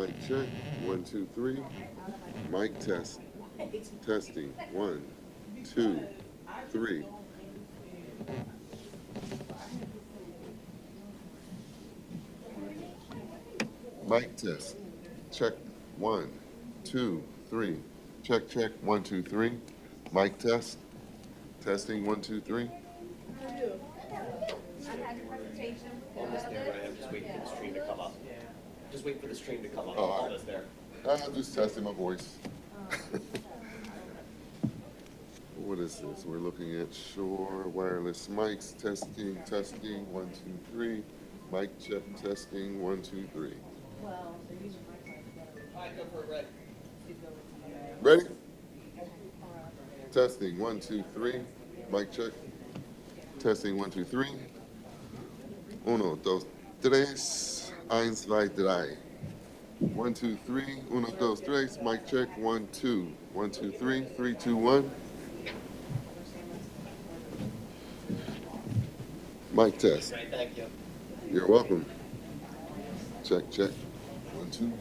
Mic check. 1, 2, 3. Mic test. Testing. 1, 2, 3. Mic test. Check. 1, 2, 3. Check, check. 1, 2, 3. Mic test. Testing. 1, 2, 3. Almost there, but I am just waiting for the stream to come up. Just waiting for the stream to come up. Oh, all right. Almost there. I'm just testing my voice. What is this? We're looking at Shure wireless mics. Testing, testing. 1, 2, 3. Mic check. Testing. 1, 2, 3. All right, go for it, Red. Ready? Testing. 1, 2, 3. Mic check. Testing. 1, 2, 3. Uno, dos, tres. Eins, zwei, drei. 1, 2, 3. Uno, dos, tres. Mic check. 1, 2. 1, 2, 3. 3, 2, 1. Mic test. Great, thank you. You're welcome. Check, check. 1, 2.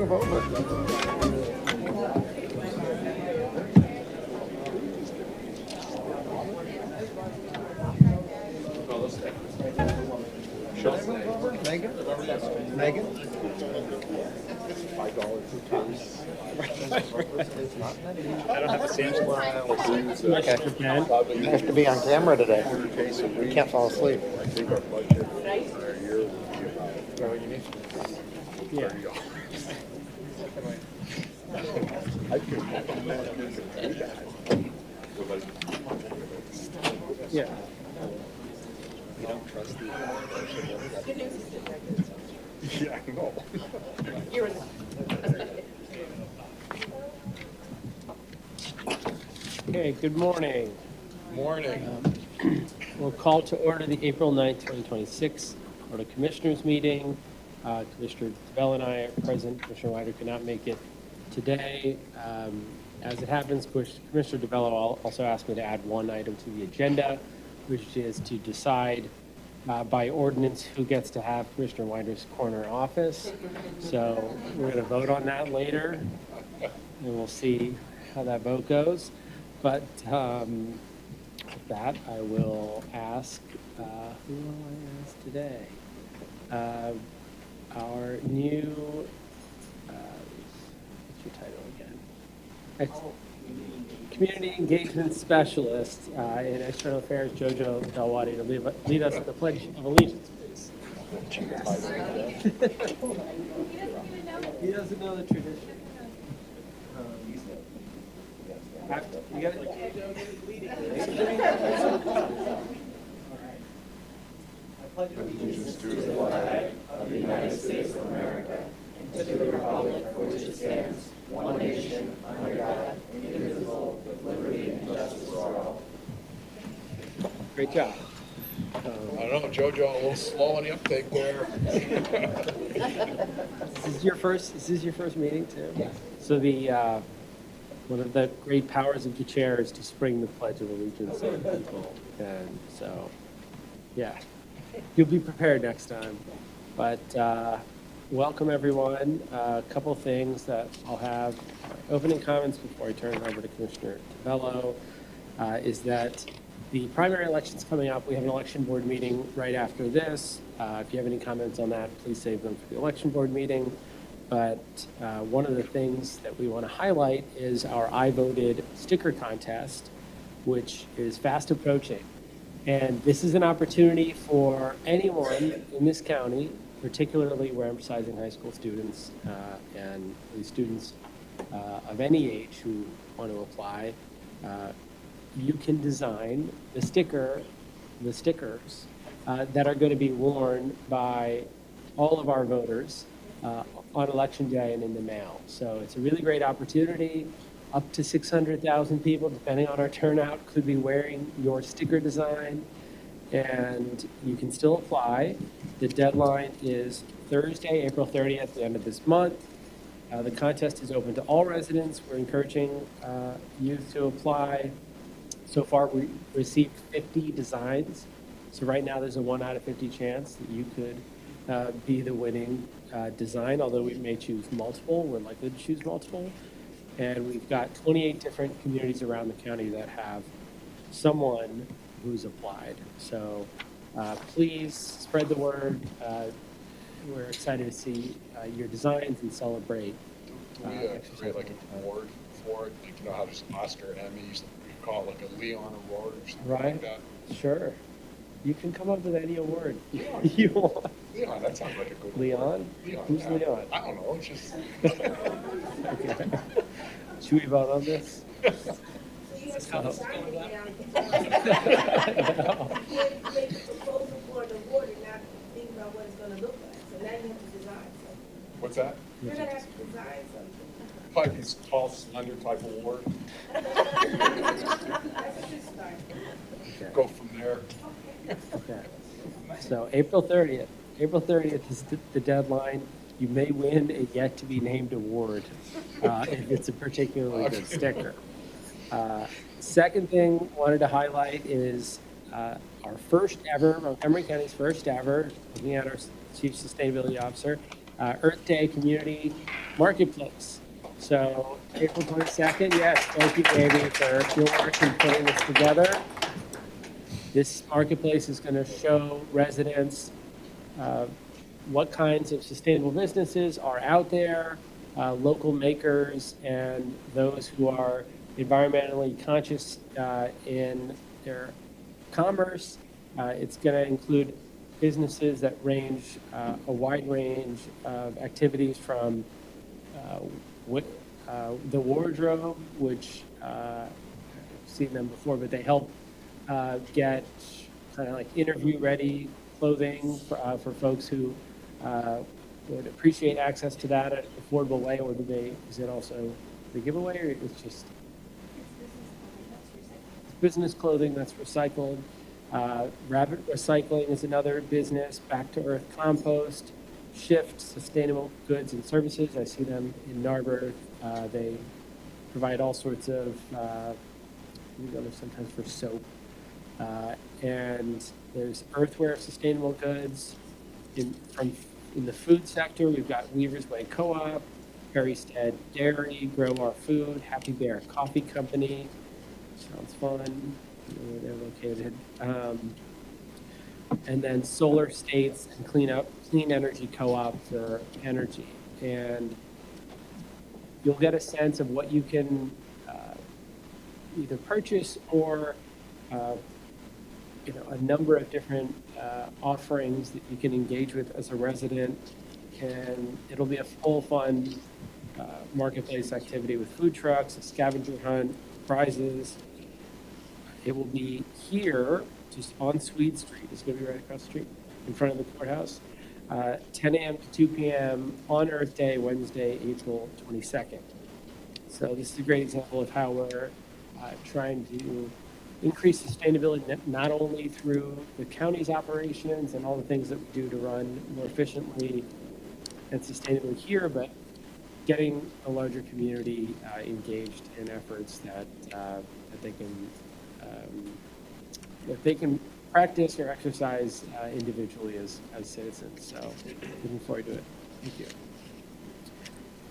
move over. Should I move over? Megan? Megan? I don't have the same smile. Okay. You have to be on camera today. You can't fall asleep. Yeah. Yeah. You don't trust the Yeah, I know. Okay, good morning. morning. We'll call to order the April 9th, 2026 Board of Commissioners meeting. Commissioner DeBell and I are present. Commissioner Wider could not make it today. As it happens, Commissioner DeBello also asked me to add one item to the agenda, which is to decide by ordinance who gets to have Commissioner Wider's corner office. So we're going to vote on that later, and we'll see how that vote goes. But with that, I will ask, who will I ask today? Our new, what's your title again? Community Engagement Specialist in External Affairs, Jojo Delwadi, to lead us in the Pledge of Allegiance, please. He doesn't know the tradition. You got Allegiance to the flag of the United States of America, and to the republic for which it stands, one nation, under God, indivisible, with liberty and justice for all. Great job. I don't know, Jojo, a little slow on the uptake there. Is this your first meeting too? Yes. So one of the great powers of the chair is to spring the Pledge of Allegiance on people. And so, yeah, you'll be prepared next time. But welcome everyone. A couple things that I'll have opening comments before I turn it over to Commissioner DeBello is that the primary election's coming up. We have an election board meeting right after this. If you have any comments on that, please save them for the election board meeting. But one of the things that we want to highlight is our I Voted sticker contest, which is fast approaching. And this is an opportunity for anyone in this county, particularly we're emphasizing high school students and students of any age who want to apply. You can design the stickers that are going to be worn by all of our voters on election day and in the mail. So it's a really great opportunity. Up to 600,000 people, depending on our turnout, could be wearing your sticker design, and you can still apply. The deadline is Thursday, April 30th, the end of this month. The contest is open to all residents. We're encouraging youth to apply. So far, we received 50 designs. So right now, there's a 1 out of 50 chance that you could be the winning design, although we may choose multiple. We're likely to choose multiple. And we've got 28 different communities around the county that have someone who's applied. So please spread the word. We're excited to see your designs and celebrate. Do we create like an award for it? Like, you know how there's Oscar, Emmys, we call it like a Leon Award or something Right? like that? Sure. You can come up with any award you want. Leon, that sounds like a good Leon? award. Leon. Who's yeah. Leon? I don't know, it's just. Okay. Should we vote on this? Make a proposal for the award and not think about what it's gonna look like. So now you have to design something. What's that? You're gonna have to design something. Probably these tall, slender type of award. That's a good start. Go from there. Okay. So April 30th. April 30th is the deadline. You may win a yet-to-be-named award if it's a particularly good sticker. Second thing wanted to highlight is our first ever, Montgomery County's first ever, looking at our Chief Sustainability Officer, Earth Day community Marketplace. So April 22nd, yes, thank you, Amy, for your work in putting this together. This marketplace is going to show residents what kinds of sustainable businesses are out there, local makers, and those who are environmentally conscious in their commerce. It's going to include businesses that range a wide range of activities from the wardrobe, which I've seen them before, but they help get kind of like interview-ready clothing for folks who would appreciate access to that at an affordable way, or is it also the giveaway, or it's just business clothing that's recycled? Rabbit Recycling is another business, Back to Earth Compost, Shift Sustainable Goods and Services. I see them in Narberth. They provide all sorts of, sometimes for soap. And there's Earthware Sustainable Goods. In the food sector, we've got Weaver's Way Co-op, Perrystead Dairy, Grow Our Food, Happy Bear Coffee Company. Sounds fun. I don't know where they're located. And then Solar States and Clean Energy Co-op for energy. And you'll get a sense of what you can either purchase or a number of different offerings that you can engage with as a resident. And it'll be a full fun marketplace activity with food trucks, a scavenger hunt, prizes. It will be here, just on Swede Street. It's going to be right across the street in front of the courthouse. 10 a.m. to 2 p.m. on Earth Day, Wednesday, April 22nd. So this is a great example of how we're trying to increase sustainability, not only through the county's operations and all the things that we do to run more efficiently and sustainably here, but getting a larger community engaged in efforts that they can practice or exercise individually as citizens. So looking forward to it. Thank you.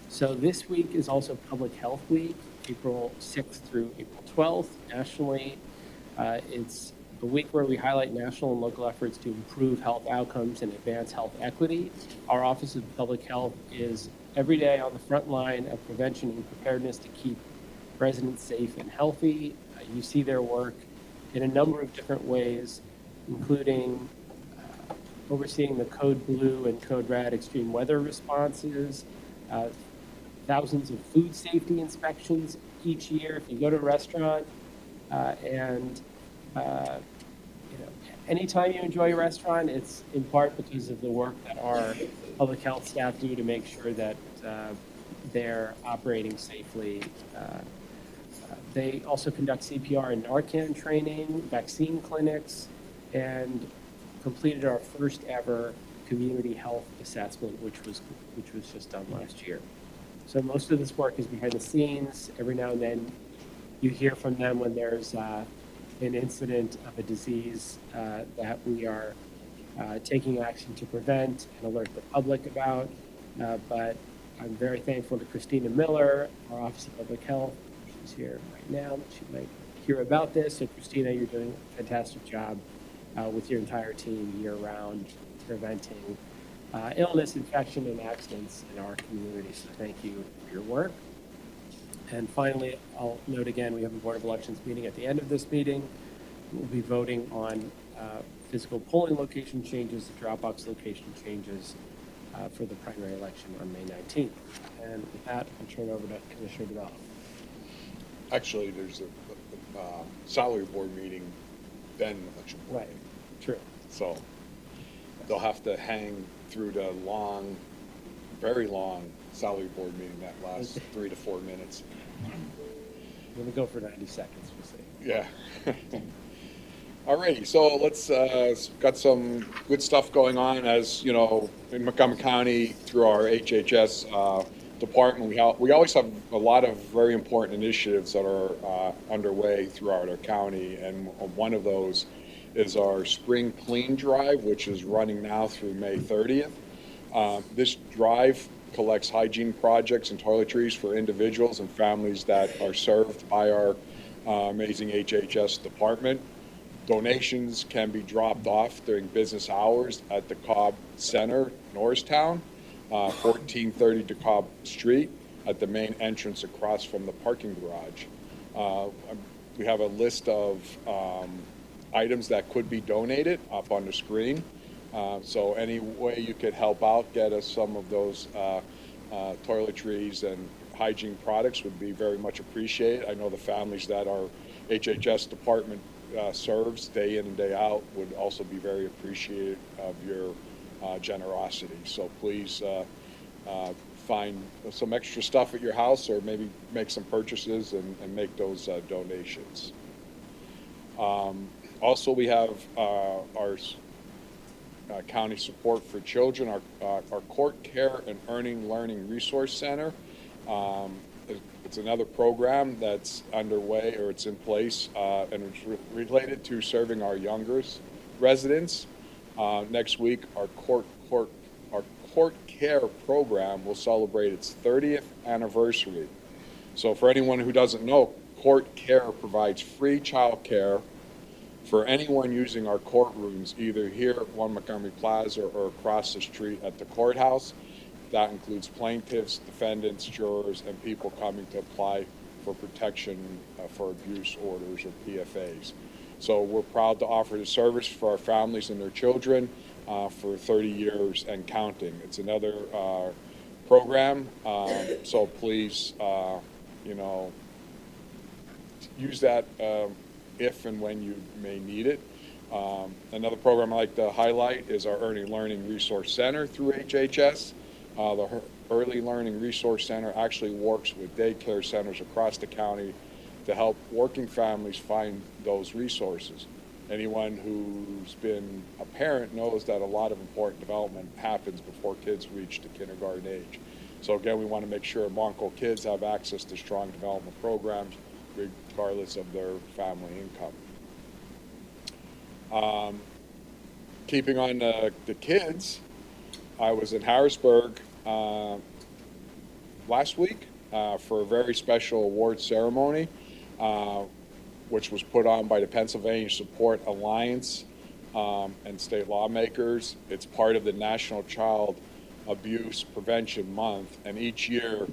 So this week is also Public Health Week, April 6th through April 12th nationally. It's a week where we highlight national and local efforts to improve health outcomes and advance health equity. Our Office of Public Health is every day on the front line of prevention and preparedness to keep residents safe and healthy. You see their work in a number of different ways, including overseeing the Code Blue and Code Red extreme weather responses, thousands of food safety inspections each year. If you go to a restaurant anytime you enjoy a restaurant, it's in part because of the work that our public health staff do to make sure that they're operating safely. They also conduct CPR and Narcan training, vaccine clinics, and completed our first ever community health assessment, which was just done last year. So most of this work is behind the scenes. Every now and then you hear from them when there's an incident of a disease that we are taking action to prevent and alert the public about. But I'm very thankful to Christina Miller, our Office of Public Health. She's here right now. She might hear about this. So Christina, you're doing a fantastic job with your entire team year-round preventing illness, infection, and accidents in our community. So thank you for your work. And finally, I'll note again, we have a Board of Elections meeting at the end of this meeting. We'll be voting on physical polling location changes, the Dropbox location changes for the primary election on May 19th. And with that, I'll turn it over to Commissioner DeMello. Actually, there's a salary board meeting, then election board meeting. True. So they'll have to hang through the long, very long salary board meeting that lasts 3 to 4 minutes. I'm going to go for 90 seconds, we'll see. Yeah. All righty, so let's, got some good stuff going on, as you know, in Montgomery County through our HHS department. We always have a lot of very important initiatives that are underway throughout our county, and one of those is our Spring Clean Drive, which is running now through May 30th. This drive collects hygiene projects and toiletries for individuals and families that are served by our amazing HHS department. Donations can be dropped off during business hours at the Cobb Center, Norristown, 1430 DeKalb Street, at the main entrance across from the parking garage. We have a list of items that could be donated up on the screen. So any way you could help out, get us some of those toiletries and hygiene products would be very much appreciated. I know the families that our HHS department serves day in and day out would also be very appreciative of your generosity. So please find some extra stuff at your house, or maybe make some purchases and make those donations. Also, we have our county support for children, our court care and earning learning resource center. It's another program that's underway, or it's in place, and it's related to serving our youngest residents. Next week, our court care program will celebrate its 30th anniversary. So for anyone who doesn't know, court care provides free child care for anyone using our courtrooms, either here at 1 Montgomery Plaza or across the street at the courthouse. That includes plaintiffs, defendants, jurors, and people coming to apply for protection for abuse orders or PFAs. So we're proud to offer the service for our families and their children for 30 years and counting. It's another program, so please, use that if and when you may need it. Another program I'd like to highlight is our Early Learning Resource Center through HHS. The Early Learning Resource Center actually works with daycare centers across the county to help working families find those resources. Anyone who's been a parent knows that a lot of important development happens before kids reach the kindergarten age. So again, we want to make sure Monco kids have access to strong development programs regardless of their family income. Keeping on the kids, I was in Harrisburg last week for a very special award ceremony, which was put on by the Pennsylvania Support Alliance and state lawmakers. It's part of the National Child Abuse Prevention Month, and each year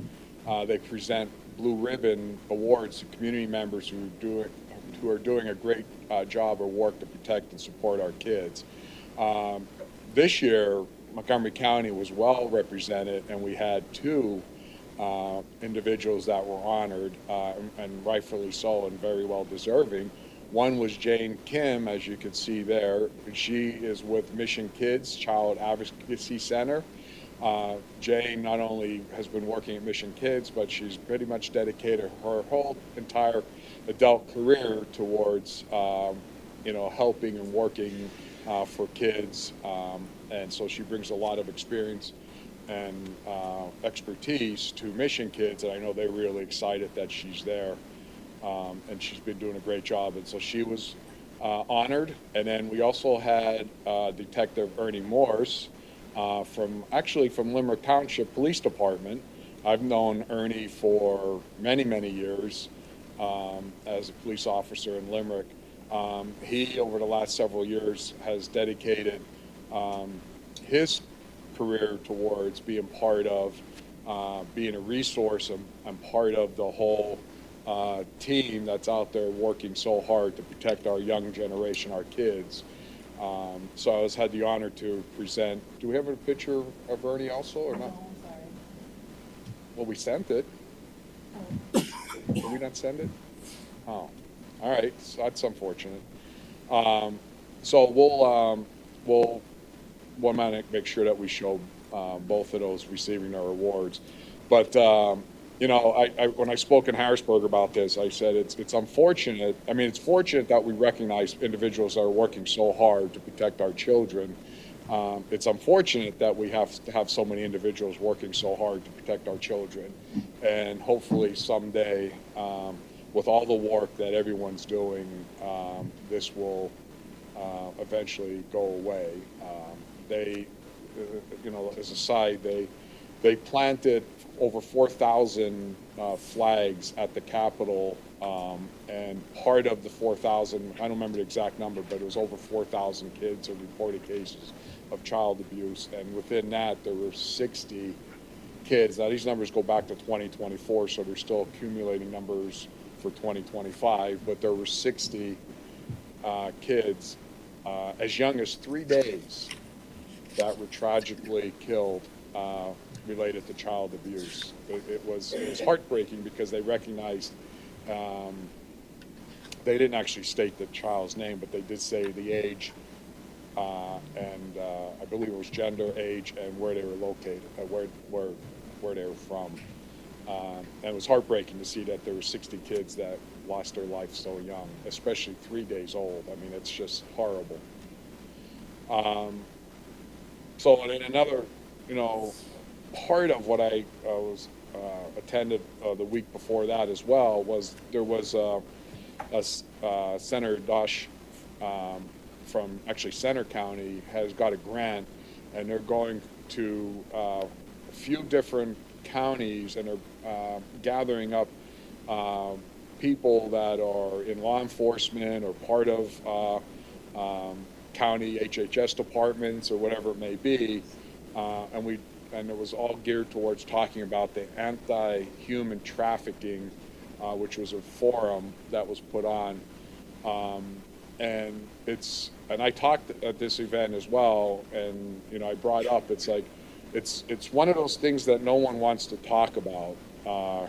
they present Blue Ribbon Awards to community members who are doing a great job of work to protect and support our kids. This year, Montgomery County was well represented, and we had two individuals that were honored, and rightfully so, and very well deserving. One was Jane Kim, as you can see there. She is with Mission Kids Child Advocacy Center. Jane not only has been working at Mission Kids, but she's pretty much dedicated her whole entire adult career towards, helping and working for kids. And so she brings a lot of experience and expertise to Mission Kids, and I know they're really excited that she's there, and she's been doing a great job. And so she was honored. And then we also had Detective Ernie Morse from Limerick Township Police Department. I've known Ernie for many, many years as a police officer in Limerick. He, over the last several years, has dedicated his career towards being part of being a resource and part of the whole team that's out there working so hard to protect our young generation, our kids. So I had the honor to present. Do we have a picture of Ernie also, or not? No, I'm sorry. Well, we sent it. Did we not send it? Oh, all right. So that's unfortunate. So we'll want to make sure that we show both of those receiving their awards. But when I spoke in Harrisburg about this, I said it's unfortunate. I mean, it's fortunate that we recognize individuals that are working so hard to protect our children. It's unfortunate that we have to have so many individuals working so hard to protect our children. And hopefully someday, with all the work that everyone's doing, this will eventually go away. They, as a side, they they planted over 4,000 flags at the Capitol, and part of the 4,000, I don't remember the exact number, but it was over 4,000 kids or reported cases of child abuse, and within that, there were 60 kids. Now, these numbers go back to 2024, so they're still accumulating numbers for 2025, but there were 60 kids as young as 3 days that were tragically killed related to child abuse. It was heartbreaking because they recognized, they didn't actually state the child's name, but they did say the age, and I believe it was gender, age, and where they were located, where they were from. And it was heartbreaking to see that there were 60 kids that lost their life so young, especially 3 days old. I mean, it's just horrible. So, and then another, part of what I was attended the week before that as well was there was Senator Dosh from actually Center County has got a grant, and they're going to a few different counties, and they're gathering up people that are in law enforcement or part of county HHS departments or whatever it may be, and it was all geared towards talking about the anti-human trafficking, which was a forum that was put on, and I talked at this event as well, and I brought up it's one of those things that no one wants to talk about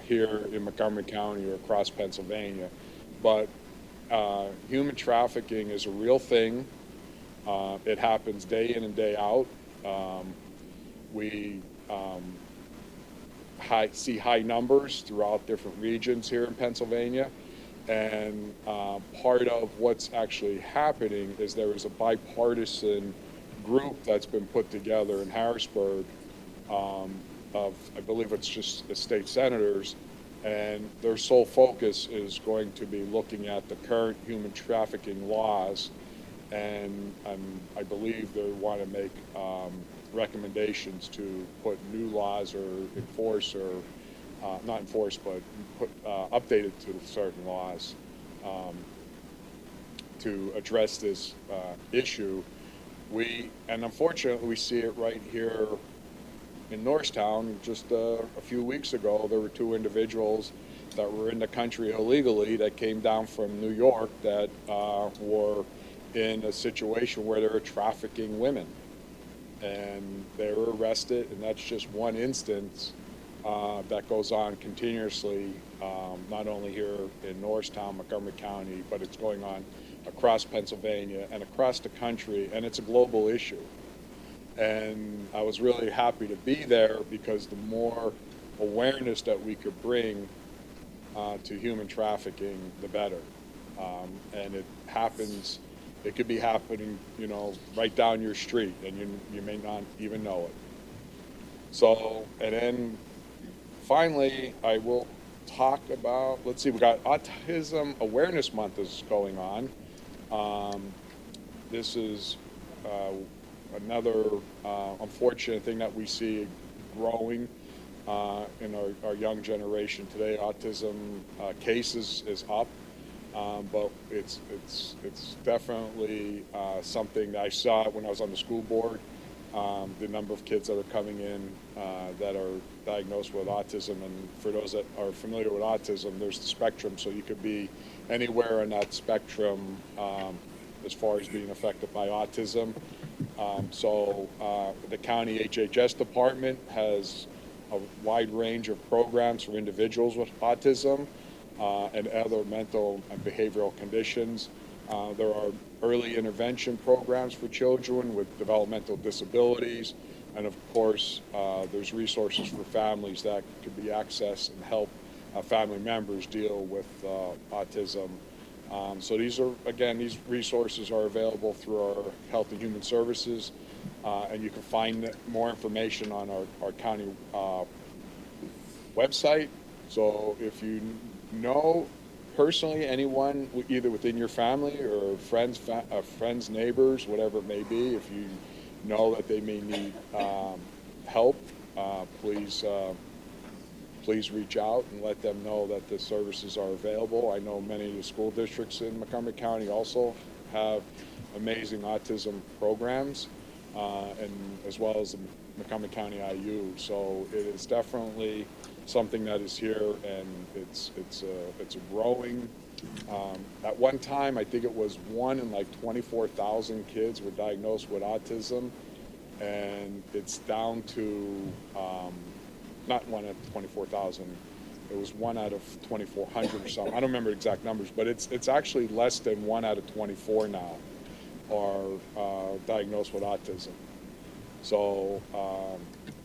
here in Montgomery County or across Pennsylvania, but human trafficking is a real thing. It happens day in and day out. We see high numbers throughout different regions here in Pennsylvania, and part of what's actually happening is there is a bipartisan group that's been put together in Harrisburg of, I believe it's just the state senators, and their sole focus is going to be looking at the current human trafficking laws, and I believe they want to make recommendations to put new laws or enforce or not enforce, but put updated to certain laws to address this issue. And unfortunately, we see it right here in Norristown. Just a few weeks ago, there were 2 individuals that were in the country illegally that came down from New York that were in a situation where they were trafficking women, and they were arrested, and that's just one instance that goes on continuously, not only here in Norristown, Montgomery County, but it's going on across Pennsylvania and across the country, and it's a global issue. And I was really happy to be there because the more awareness that we could bring to human trafficking, the better. And it could be happening, right down your street, and you may not even know it. So, and then finally, I will talk about, let's see, we got Autism Awareness Month is going on. This is another unfortunate thing that we see growing in our young generation today. Autism cases is up, but it's definitely something that I saw when I was on the school board. The number of kids that are coming in that are diagnosed with autism, and for those that are familiar with autism, there's the spectrum, so you could be anywhere in that spectrum as far as being affected by autism. So the county HHS department has a wide range of programs for individuals with autism and other mental and behavioral conditions. There are early intervention programs for children with developmental disabilities, and of course there's resources for families that could be accessed and help family members deal with autism. So these resources are available through our Health and Human Services, and you can find more information on our county website. So if you know personally anyone, either within your family or friends, neighbors, whatever it may be, if you know that they may need help, please reach out and let them know that the services are available. I know many of the school districts in Montgomery County also have amazing autism programs, and as well as the Montgomery County IU. So it is definitely something that is here, and it's growing. At one time, I think it was 1 in like 24,000 kids were diagnosed with autism, and it's down to not 1 out of 24,000. It was 1 out of 2,400 or something. I don't remember exact numbers, but it's actually less than 1 out of 24 now are diagnosed with autism. So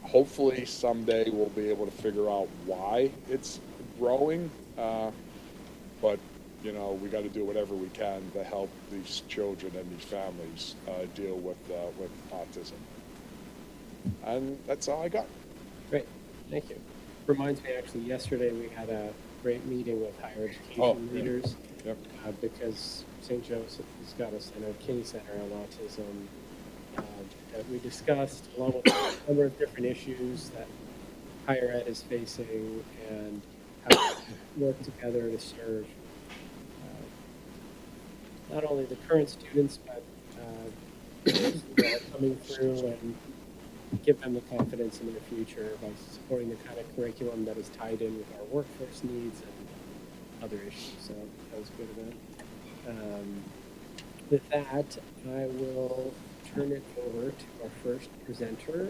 hopefully someday we'll be able to figure out why it's growing. But you know, we got to do whatever we can to help these children and these families deal with autism. And that's all I got. Great, thank you. Reminds me, actually, yesterday we had a great meeting with higher education leaders. Yep. Because St. Joseph has got a center, Kinney Center on autism, that we discussed, along with a number of different issues that higher ed is facing, and how we work together to serve not only the current students, but those who are coming through, and give them the confidence in their future by supporting the kind of curriculum that is tied in with our workforce needs and other issues. So that was a good event. With that, I will turn it over to our first presenter,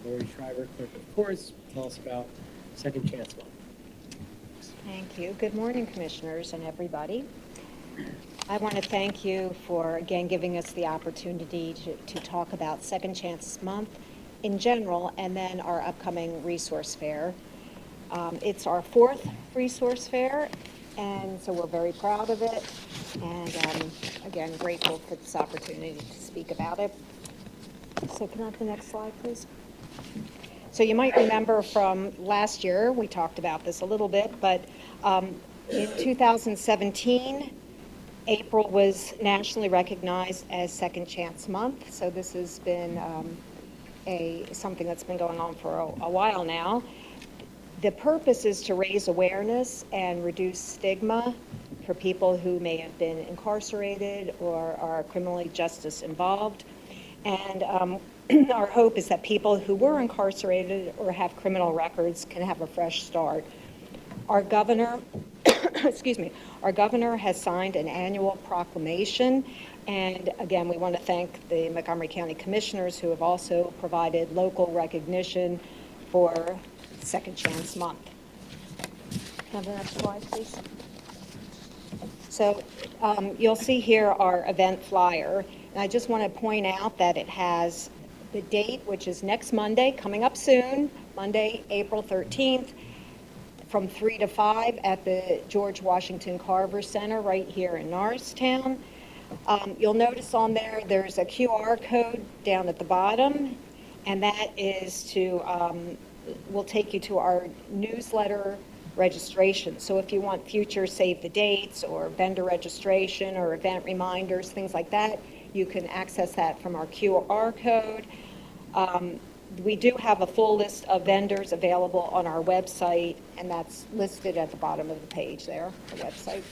Lori Schreiber, Clerk of Courts, tell us about Second Chance Month. Thank you. Good morning, commissioners and everybody. I want to thank you for, again, giving us the opportunity to talk about Second Chances Month in general, and then our upcoming resource fair. It's our 4th resource fair, and so we're very proud of it, and again, grateful for this opportunity to speak about it. So can I have the next slide, please? So you might remember from last year, we talked about this a little bit, but in 2017, April was nationally recognized as Second Chance Month. So this has been something that's been going on for a while now. The purpose is to raise awareness and reduce stigma for people who may have been incarcerated or are criminally justice involved. And our hope is that people who were incarcerated or have criminal records can have a fresh start. Our governor, excuse me, our governor has signed an annual proclamation. And again, we want to thank the Montgomery County Commissioners who have also provided local recognition for Second Chance Month. Can I have the next slide, please? So you'll see here our event flyer. And I just want to point out that it has the date, which is next Monday, coming up soon, Monday, April 13th, from 3 to 5 at the George Washington Carver Center right here in Norristown. You'll notice on there, there's a QR code down at the bottom, and that is to, will take you to our newsletter registration. So if you want future save the dates or vendor registration or event reminders, things like that, you can access that from our QR code. We do have a full list of vendors available on our website, and that's listed at the bottom of the page there, the website.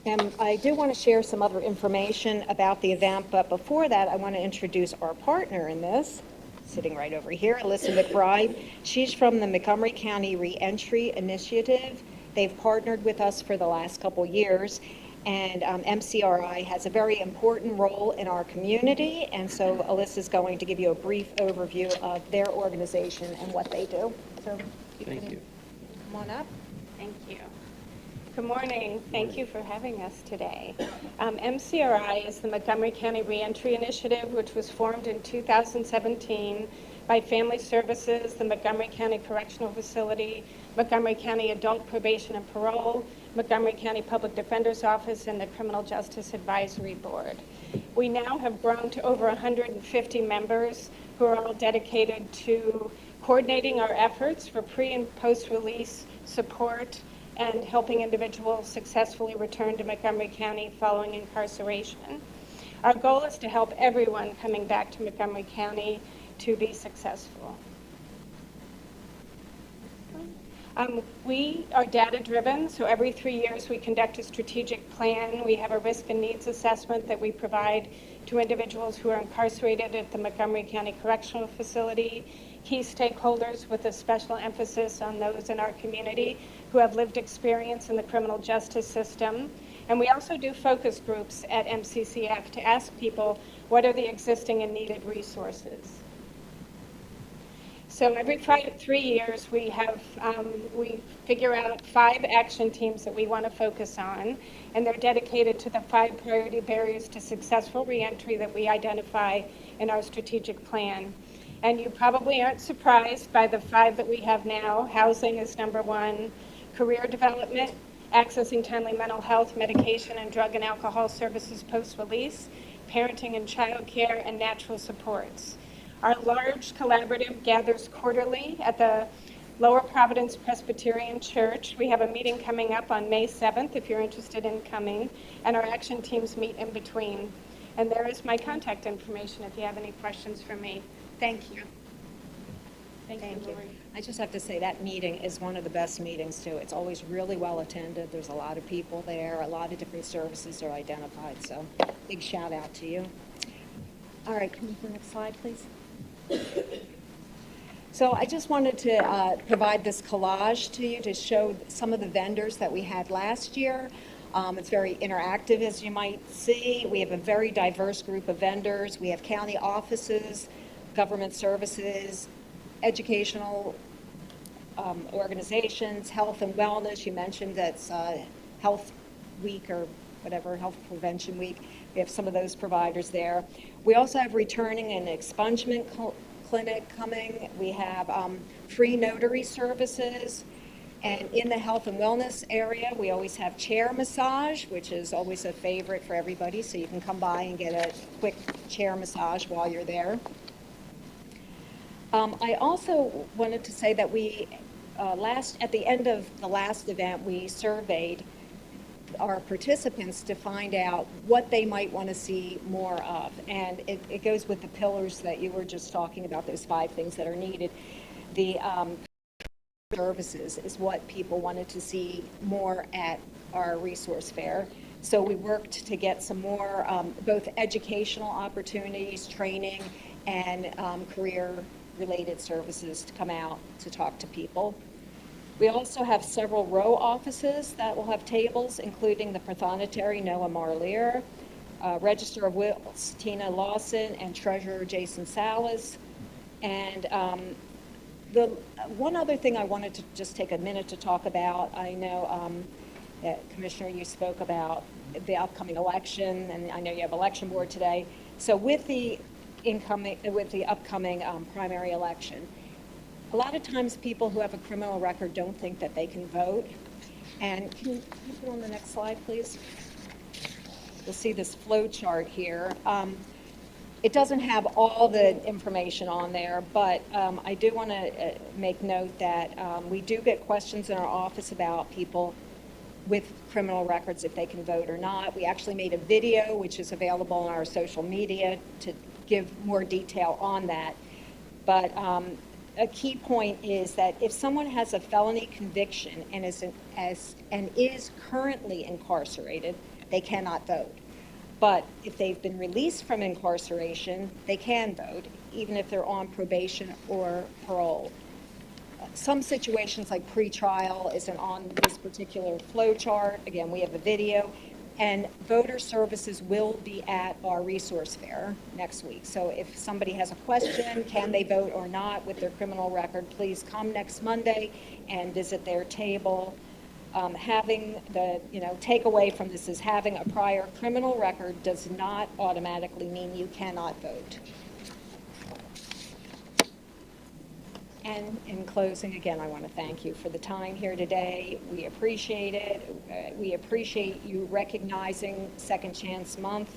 And I do want to share some other information about the event, but before that, I want to introduce our partner in this, sitting right over here, Alyssa McBride. She's from the Montgomery County Reentry Initiative. They've partnered with us for the last couple years, and MCRI has a very important role in our community, and so Alyssa's going to give you a brief overview of their organization and what they do. So Thank you. Come on up. Thank you. Good morning. Thank you for having us today. MCRI is the Montgomery County Reentry Initiative, which was formed in 2017 by Family Services, the Montgomery County Correctional Facility, Montgomery County Adult Probation and Parole, Montgomery County Public Defender's Office, and the Criminal Justice Advisory Board. We now have grown to over 150 members who are all dedicated to coordinating our efforts for pre- and post-release support and helping individuals successfully return to Montgomery County following incarceration. Our goal is to help everyone coming back to Montgomery County to be successful. We are data-driven, so every 3 years we conduct a strategic plan. We have a risk and needs assessment that we provide to individuals who are incarcerated at the Montgomery County Correctional Facility, key stakeholders with a special emphasis on those in our community who have lived experience in the criminal justice system. And we also do focus groups at MCCF to ask people what are the existing and needed resources. So every 3 years, we figure out 5 action teams that we want to focus on, and they're dedicated to the 5 priority barriers to successful reentry that we identify in our strategic plan. And you probably aren't surprised by the 5 that we have now. Housing is number 1, career development, accessing timely mental health, medication, and drug and alcohol services post-release, parenting and child care, and natural supports. Our large collaborative gathers quarterly at the Lower Providence Presbyterian Church. We have a meeting coming up on May 7th if you're interested in coming, and our action teams meet in between. And there is my contact information if you have any questions for me. Thank you. Thank you. Lori. I just have to say that meeting is one of the best meetings too. It's always really well attended. There's a lot of people there. A lot of different services are identified. So big shout out to you. All right, can you go to the next slide, please? So I just wanted to provide this collage to you to show some of the vendors that we had last year. It's very interactive, as you might see. We have a very diverse group of vendors. We have county offices, government services, educational organizations, health and wellness. You mentioned that's Health Week or whatever, Health Prevention Week. We have some of those providers there. We also have returning and expungement clinic coming. We have free notary services. And in the health and wellness area, we always have chair massage, which is always a favorite for everybody. So you can come by and get a quick chair massage while you're there. I also wanted to say that we, at the end of the last event, we surveyed our participants to find out what they might want to see more of. And it goes with the pillars that you were just talking about, those 5 things that are needed. The services is what people wanted to see more at our resource fair. So we worked to get some more both educational opportunities, training, and career-related services to come out to talk to people. We also have several row offices that will have tables, including the Prothonotary Noah Marlier, Register of Wills Tina Lawson, and Treasurer Jason Salas. And the one other thing I wanted to just take a minute to talk about, I know that Commissioner, you spoke about the upcoming election, and I know you have election board today. So with the upcoming primary election, a lot of times people who have a criminal record don't think that they can vote. And can you put on the next slide, please? You'll see this flow chart here. It doesn't have all the information on there, but I do want to make note that we do get questions in our office about people with criminal records, if they can vote or not. We actually made a video, which is available on our social media, to give more detail on that. But a key point is that if someone has a felony conviction and is currently incarcerated, they cannot vote. But if they've been released from incarceration, they can vote, even if they're on probation or parole. Some situations like pretrial isn't on this particular flow chart. Again, we have a video. And voter services will be at our resource fair next week. So if somebody has a question, can they vote or not with their criminal record, please come next Monday and visit their table. Having the, takeaway from this is having a prior criminal record does not automatically mean you cannot vote. And in closing, again, I want to thank you for the time here today. We appreciate it. We appreciate you recognizing Second Chance Month.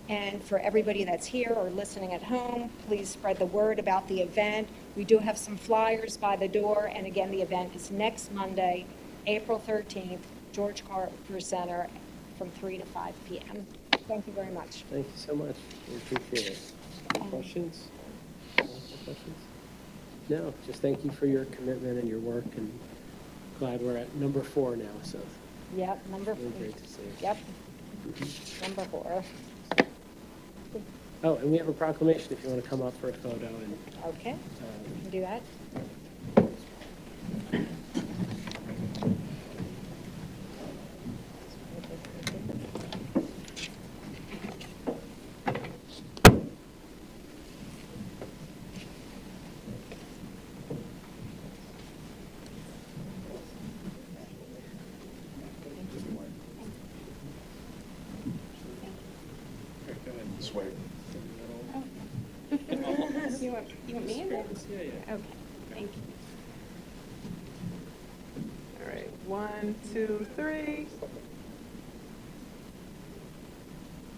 And for everybody that's here or listening at home, please spread the word about the event. We do have some flyers by the door. And again, the event is next Monday, April 13th, George Carver Center from 3 to 5 p.m. Thank you very much. Thank you so much. We appreciate it. Any questions? Any questions? No, just thank you for your commitment and your work, and glad we're at number 4 now, so Yep, number really 4. great to see. Yep, number 4. Oh, and we have a proclamation if you want to come up for a photo, and Okay, we can do that. This way. You want me in there? yeah, yeah. Okay, thank you. All right, 1, 2, 3.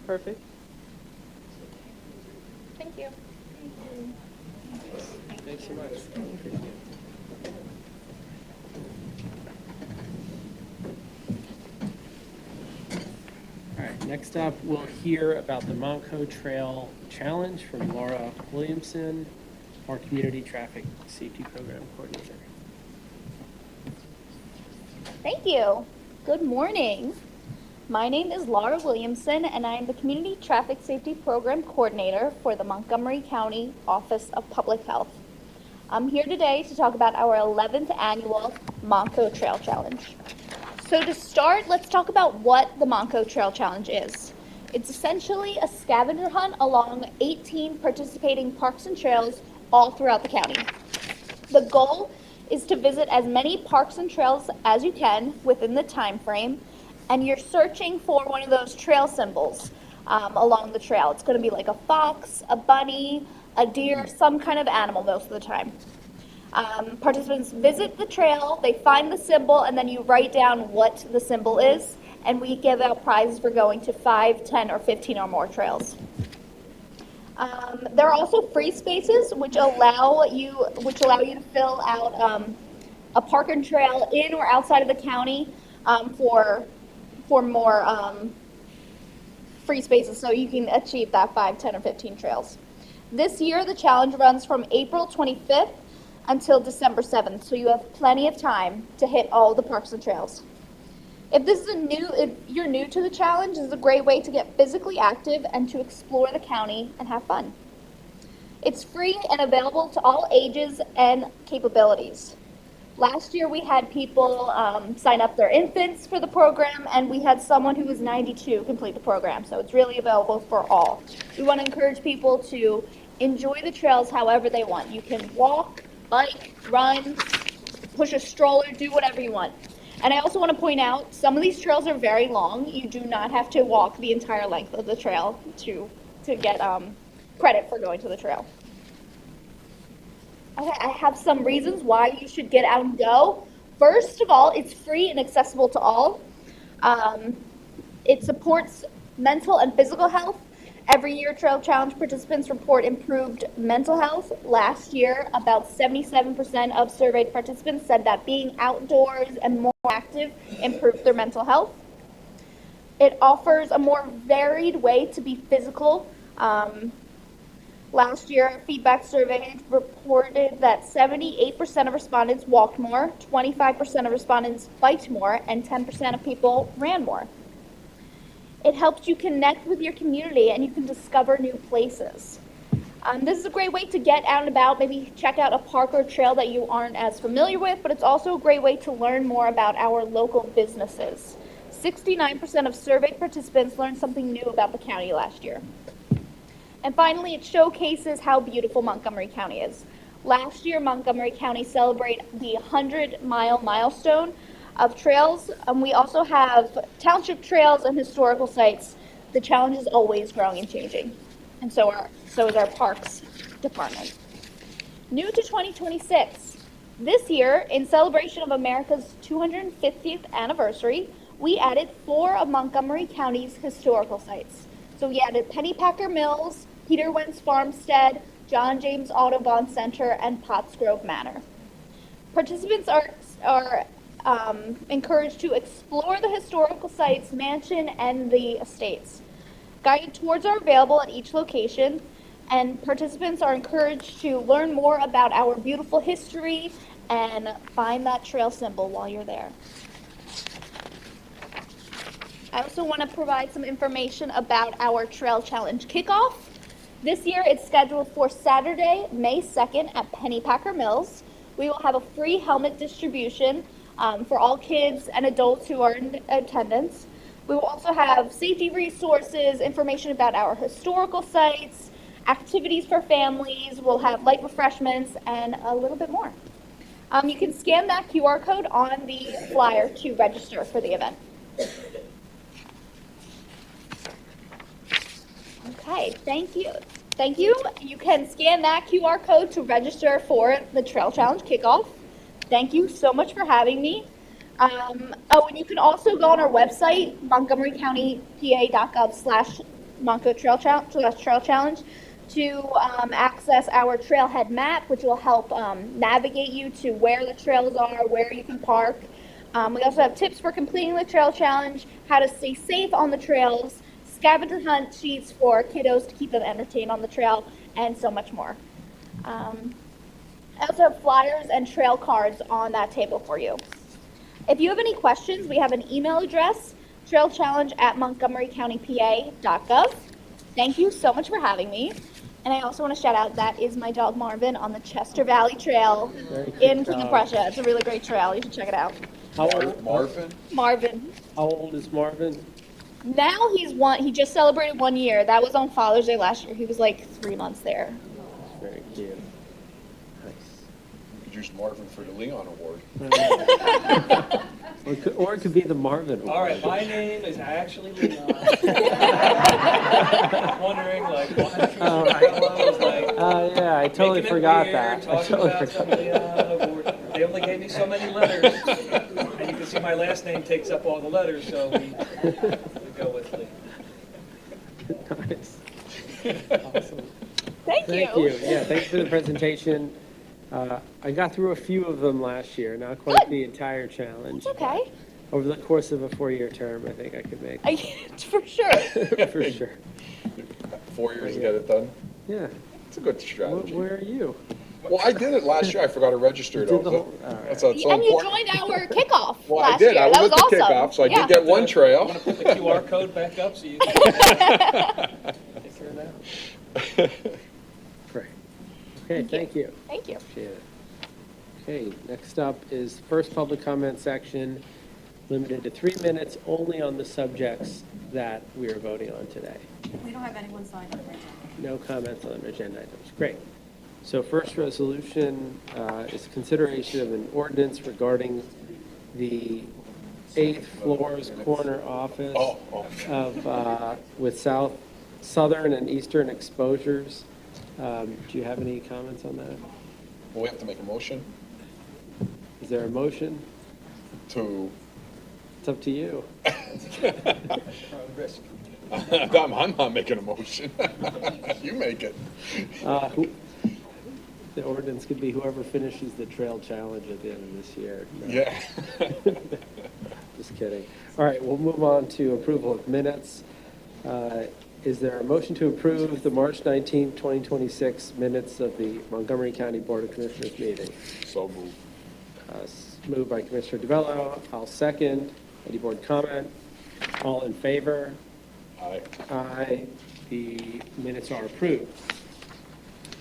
Perfect. Thank you. Thanks so much. Appreciate it. All right, next up, we'll hear about the Montco Trail Challenge from Laura Williamson, our Community Traffic Safety Program Coordinator. Thank you. Good morning. My name is Laura Williamson, and I am the Community Traffic Safety Program Coordinator for the Montgomery County Office of Public Health. I'm here today to talk about our 11th annual Montco Trail Challenge. So to start, let's talk about what the Montco Trail Challenge is. It's essentially a scavenger hunt along 18 participating parks and trails all throughout the county. The goal is to visit as many parks and trails as you can within the time frame, and you're searching for one of those trail symbols along the trail. It's going to be like a fox, a bunny, a deer, some kind of animal most of the time. Participants visit the trail, they find the symbol, and then you write down what the symbol is, and we give out prizes for going to 5, 10, or 15 or more trails. There are also free spaces which allow you to fill out a park and trail in or outside of the county for more free spaces, so you can achieve that 5, 10, or 15 trails. This year, the challenge runs from April 25th until December 7th, so you have plenty of time to hit all the parks and trails. If you're new to the challenge, this is a great way to get physically active and to explore the county and have fun. It's free and available to all ages and capabilities. Last year we had people sign up their infants for the program, and we had someone who was 92 complete the program, so it's really available for all. We want to encourage people to enjoy the trails however they want. You can walk, bike, run, push a stroller, do whatever you want. And I also want to point out, some of these trails are very long. You do not have to walk the entire length of the trail to get credit for going to the trail. Okay, I have some reasons why you should get out and go. First of all, it's free and accessible to all. It supports mental and physical health. Every year, Trail Challenge participants report improved mental health. Last year, about 77% of surveyed participants said that being outdoors and more active improved their mental health. It offers a more varied way to be physical. Last year, feedback survey reported that 78% of respondents walked more, 25% of respondents biked more, and 10% of people ran more. It helps you connect with your community, and you can discover new places. This is a great way to get out and about, maybe check out a park or trail that you aren't as familiar with, but it's also a great way to learn more about our local businesses. 69% of surveyed participants learned something new about the county last year. And finally, it showcases how beautiful Montgomery County is. Last year, Montgomery County celebrated the 100-mile milestone of trails, and we also have township trails and historical sites. The challenge is always growing and changing, and so is our parks department. New to 2026, this year, in celebration of America's 250th anniversary, we added 4 of Montgomery County's historical sites. So we added Pennypacker Mills, Peter Wentz Farmstead, John James Audubon Center, and Pottsgrove Manor. Participants are encouraged to explore the historical sites, mansion, and the estates. Guided tours are available at each location, and participants are encouraged to learn more about our beautiful history and find that trail symbol while you're there. I also want to provide some information about our Trail Challenge kickoff. This year it's scheduled for Saturday, May 2nd at Pennypacker Mills. We will have a free helmet distribution for all kids and adults who are in attendance. We will also have safety resources, information about our historical sites, activities for families, we'll have light refreshments, and a little bit more. You can scan that QR code on the flyer to register for the event. Okay, thank you. Thank you. You can scan that QR code to register for the Trail Challenge kickoff. Thank you so much for having me. And you can also go on our website, montgomerycountypa.gov/Trail Challenge to access our trailhead map, which will help navigate you to where the trails are, where you can park. We also have tips for completing the Trail Challenge, how to stay safe on the trails, scavenger hunt sheets for kiddos to keep them entertained on the trail, and so much more. I also have flyers and trail cards on that table for you. If you have any questions, we have an email address, trailchallenge@montgomerycountypa.gov. Thank you so much for having me. And I also want to shout out, that is my dog Marvin on the Chester Valley Trail in King of Prussia. It's a really great trail. You should check it out. How old? Marvin? Marvin. How old is Marvin? Now he just celebrated 1 year. That was on Father's Day last year. He was like 3 months there. Very cute. Nice. You could use Marvin for the Leon Award. Or it could be the Marvin Award. All right, my name is actually Leon. Wondering, like, why Yeah, I totally forgot that. I totally forgot. They only gave me so many letters. And you can see my last name takes up all the letters, so we go with Lee. Nice. Awesome. Thank you. Yeah, thanks for the presentation. I got through a few of them last year, not quite the entire challenge. It's okay. Over the course of a 4-year term, I think I could make For sure. for sure. 4 years to get it done. Yeah. It's a good strategy. Where are you? Well, I did it last year. I forgot to register You did the though. whole- all right. That's so And you important. joined our kickoff Well, last I did. year. I was That at the awesome. kickoff, so I Yeah. did get one trail. Want to put the QR code back up so you can figure it out? Great. Okay, thank you. Thank you. Appreciate it. Okay, next up is first public comment section, limited to 3 minutes only on the subjects that we are voting on today. We don't have anyone signed up right now. No comments on agenda items. Great. So first resolution is consideration of an ordinance regarding the 8th floor's corner office of with southern and eastern exposures. Do you have any comments on that? Well, we have to make a motion Is there a motion? to. It's up to you. I'm not making a motion. You make it. The ordinance could be whoever finishes the trail challenge at the end of this year. No. Yeah. Just kidding. All right, we'll move on to approval of minutes. Is there a motion to approve the March 19th, 2026 minutes of the Montgomery County Board of Commissioners meeting? So moved. Moved by Commissioner DeVello. I'll second. Any board comment? All in favor? Aye. Aye. The minutes are approved.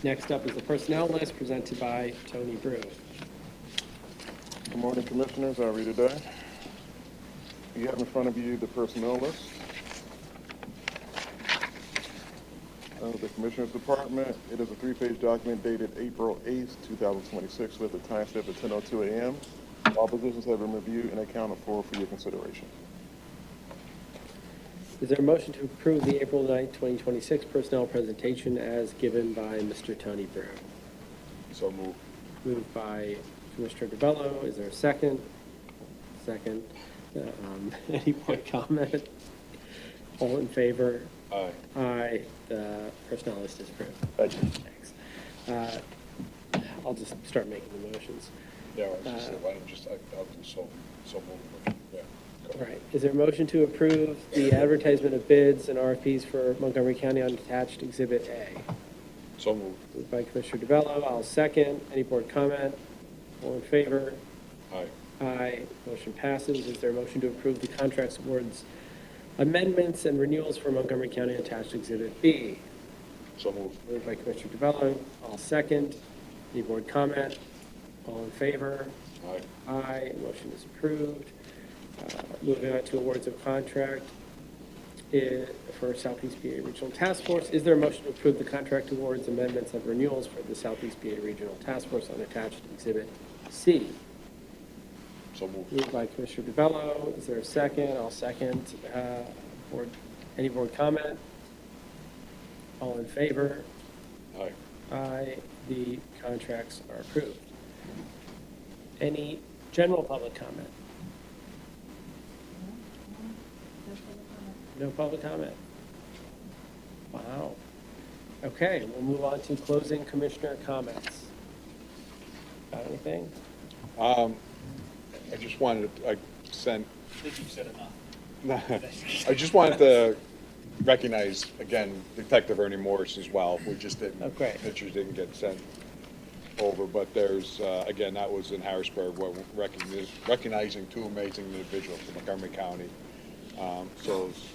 Next up is the personnel list presented by Tony Brew. Good morning, Commissioners. How are you today? You have in front of you the personnel list of the Commissioners Department. It is a 3-page document dated April 8th, 2026, with a timestamp at 10:02 a.m. All positions have been reviewed and accounted for your consideration. Is there a motion to approve the April 9th, 2026 personnel presentation as given by Mr. Tony Brew? So moved. Moved by Commissioner DeBello. Is there a second? Second. Any more comment? All in favor? Aye. Aye. The personnel list is approved. Thank you. Thanks. I'll just start making the motions. Yeah, I was just saying, why don't you just, I'll do so moved. Yeah. All right, is there a motion to approve the advertisement of bids and RFPs for Montgomery County on attached Exhibit A? So moved. Moved by Commissioner DeBello, I'll second. Any board comment? All in favor? Aye. Aye. Motion passes. Is there a motion to approve the contracts, awards, amendments, and renewals for Montgomery County attached Exhibit B? So moved. Moved by Commissioner DeBello, I'll second. Any board comment? All in favor? Aye. Aye. Motion is approved. Moving on to awards of contract for Southeast PA Regional Task Force. Is there a motion to approve the contract awards, amendments, and renewals for the Southeast PA Regional Task Force on attached Exhibit C? So moved. Moved by Commissioner DeBello. Is there a second? I'll second. Any board comment? All in favor? Aye. Aye. The contracts are approved. Any general public comment? No public comment? Wow. Okay, we'll move on to closing commissioner comments. Got anything? I just wanted, I sent, I think you've said enough. I just wanted to recognize, again, Detective Ernie Morris as well. We just didn't, Oh, great. pictures didn't get sent over, but there's, again, that was in Harrisburg, where recognizing two amazing individuals from Montgomery County. So it's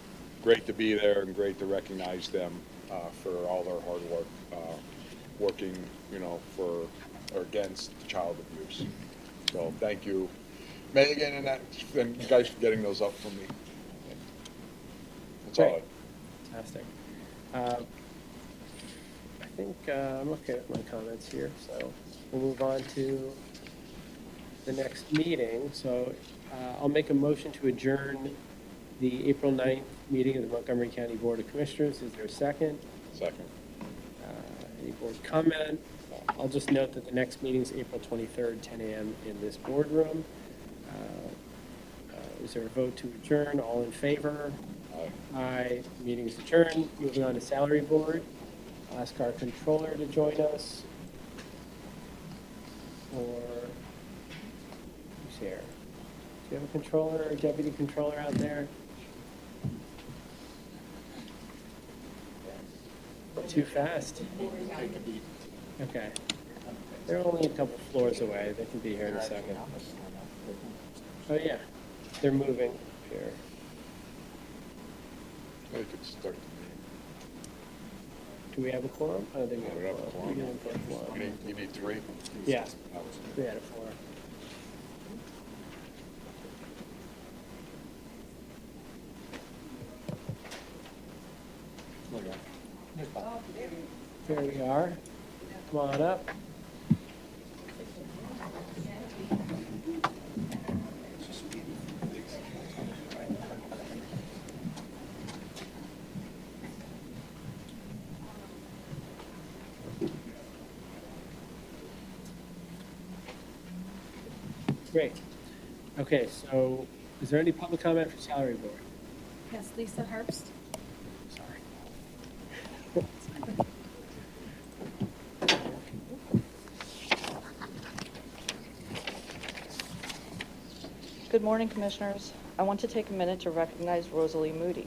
great to be there and great to recognize them for all their hard work, working, for or against child abuse. So thank you, Megan, and you guys for getting those up for me. That's all. Great. Fantastic. I think I'm okay with my comments here, so we'll move on to the next meeting. So I'll make a motion to adjourn the April 9th meeting of the Montgomery County Board of Commissioners. Is there a second? Second. Any board comment? I'll just note that the next meeting is April 23rd, 10 a.m. in this boardroom. Is there a vote to adjourn? All in favor? Aye. Aye. Meeting is adjourned. Moving on to salary board. I'll ask our controller to join us. Or who's here? Do you have a controller or deputy controller out there? Too fast? Okay. They're only a couple floors away. They can be here in a second. Oh, yeah. They're moving here. I could start the Do we have a quorum? I don't think meeting. we have a quorum. We didn't put a quorum. You need three? Yeah, we had a four. There we are. Come on up. Great. Okay, so is there any public comment for salary board? Yes, Lisa Herbst. Sorry. Good morning, Commissioners. I want to take a minute to recognize Rosalie Moody.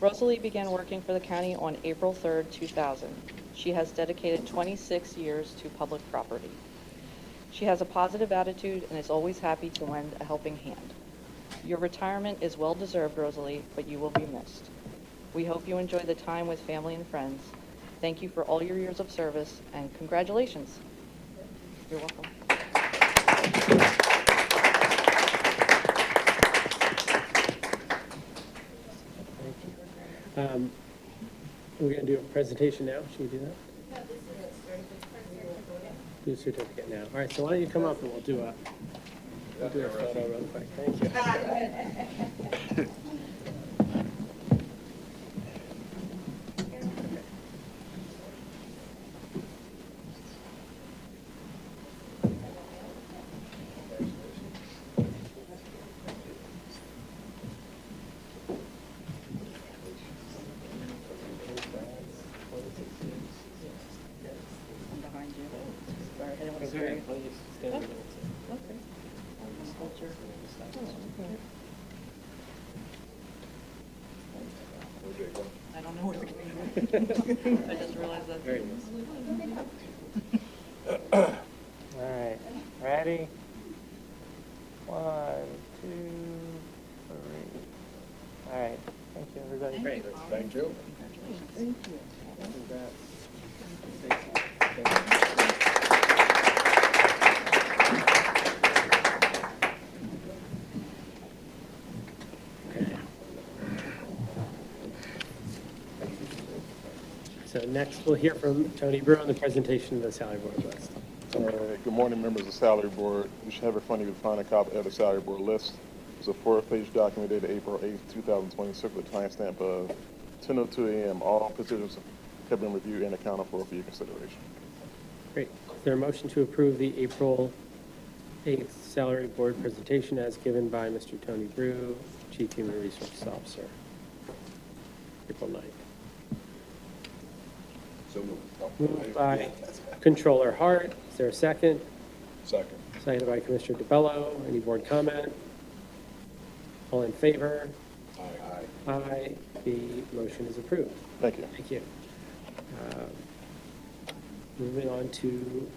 Rosalie began working for the county on April 3rd, 2000. She has dedicated 26 years to public property. She has a positive attitude and is always happy to lend a helping hand. Your retirement is well-deserved, Rosalie, but you will be missed. We hope you enjoy the time with family and friends. Thank you for all your years of service, and congratulations. You're welcome. Thank you. We're going to do a presentation now. Should we do that? Do a certificate now. All right, so why don't you come up and we'll do a photo real quick. Thank you. I'm behind you. Sorry, I didn't want to Okay, scare you. please stand a minute. Okay. I don't know where the I just realized that. Very nice. All right, ready? 1, 2, 3. All right, thank you, everybody. Great, thank you. Congrats. So next, we'll hear from Tony Brew on the presentation of the salary board list. All right, good morning, members of the salary board. You should have in front of you to find a copy of the salary board list. It's a 4-page document dated April 8th, 2026, with a timestamp of 10:02 a.m. All positions have been reviewed and accounted for your consideration. Great. Is there a motion to approve the April 8th salary board presentation as given by Mr. Tony Brew, Chief Human Resources Officer? April 9th. So Moved by Controller Hart. Is there a second? Second. Seconded by Commissioner DeBello. Any board comment? All in favor? Aye. Aye. The motion is approved. Thank you. Thank you. Moving on to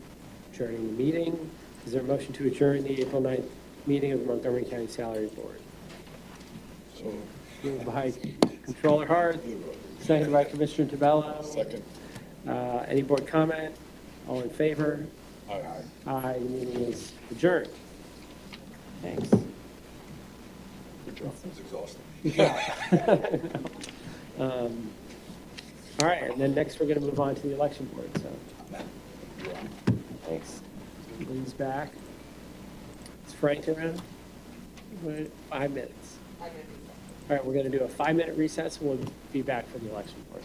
adjourning the meeting. Is there a motion to adjourn the April 9th meeting of the Montgomery County Salary Board? So Moved by Controller Hart, seconded by Commissioner DeBello. second. Any board comment? All in favor? Aye. Aye. The meeting is adjourned. Thanks. Good job. It's exhausting. All right, and then next we're going to move on to the election board, so. Thanks. Lynn's back. Is Frank around? 5 minutes. All right, we're going to do a 5-minute recess, and we'll be back for the election board.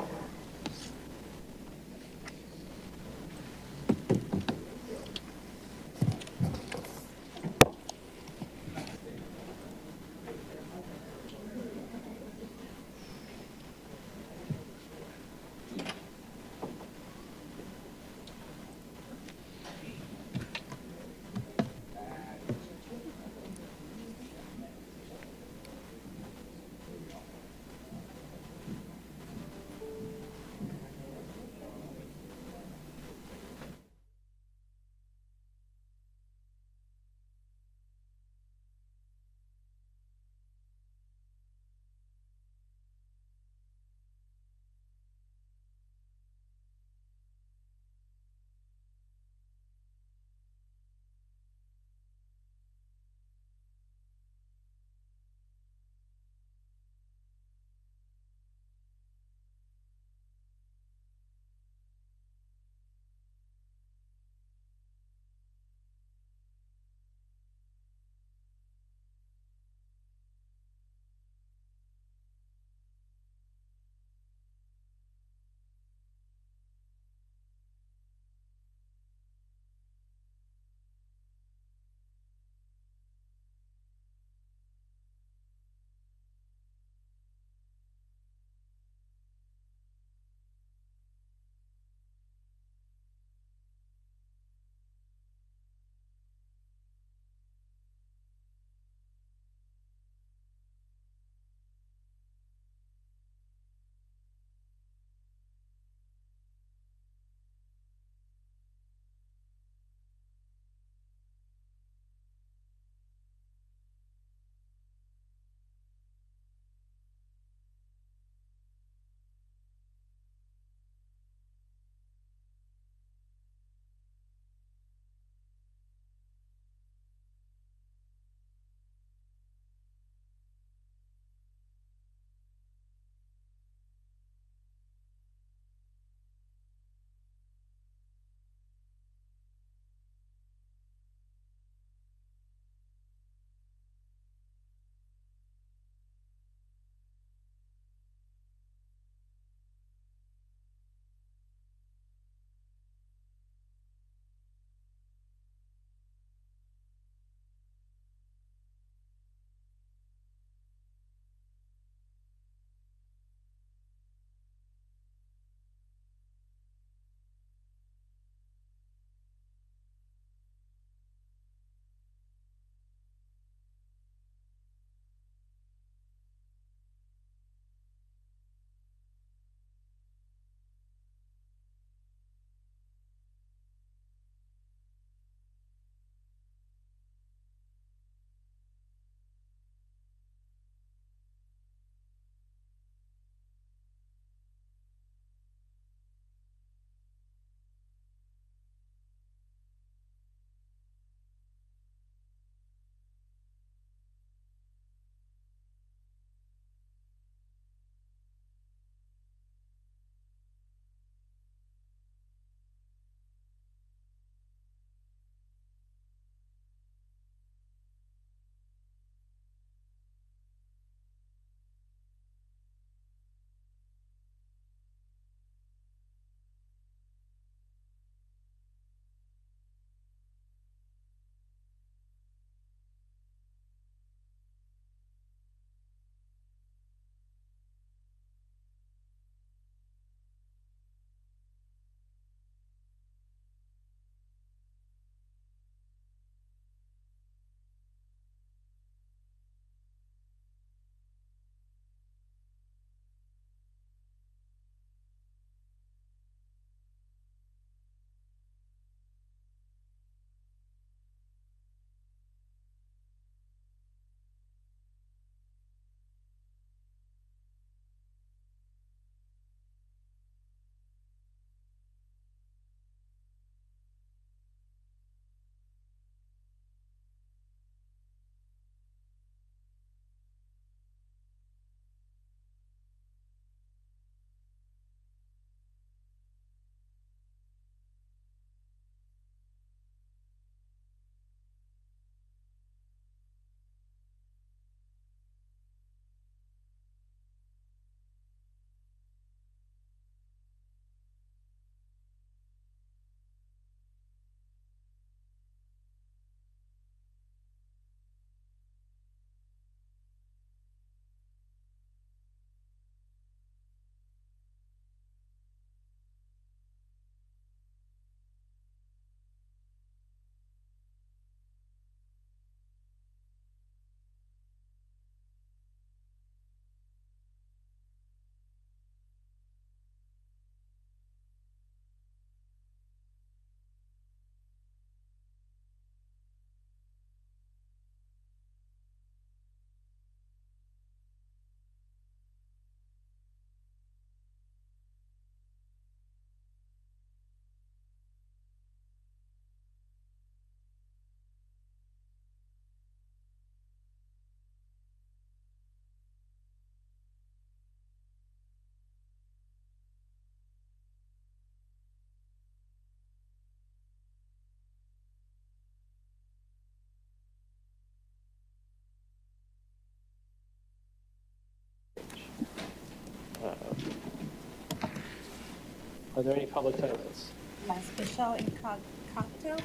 Are there any public comments? Yes, Michelle Incogto.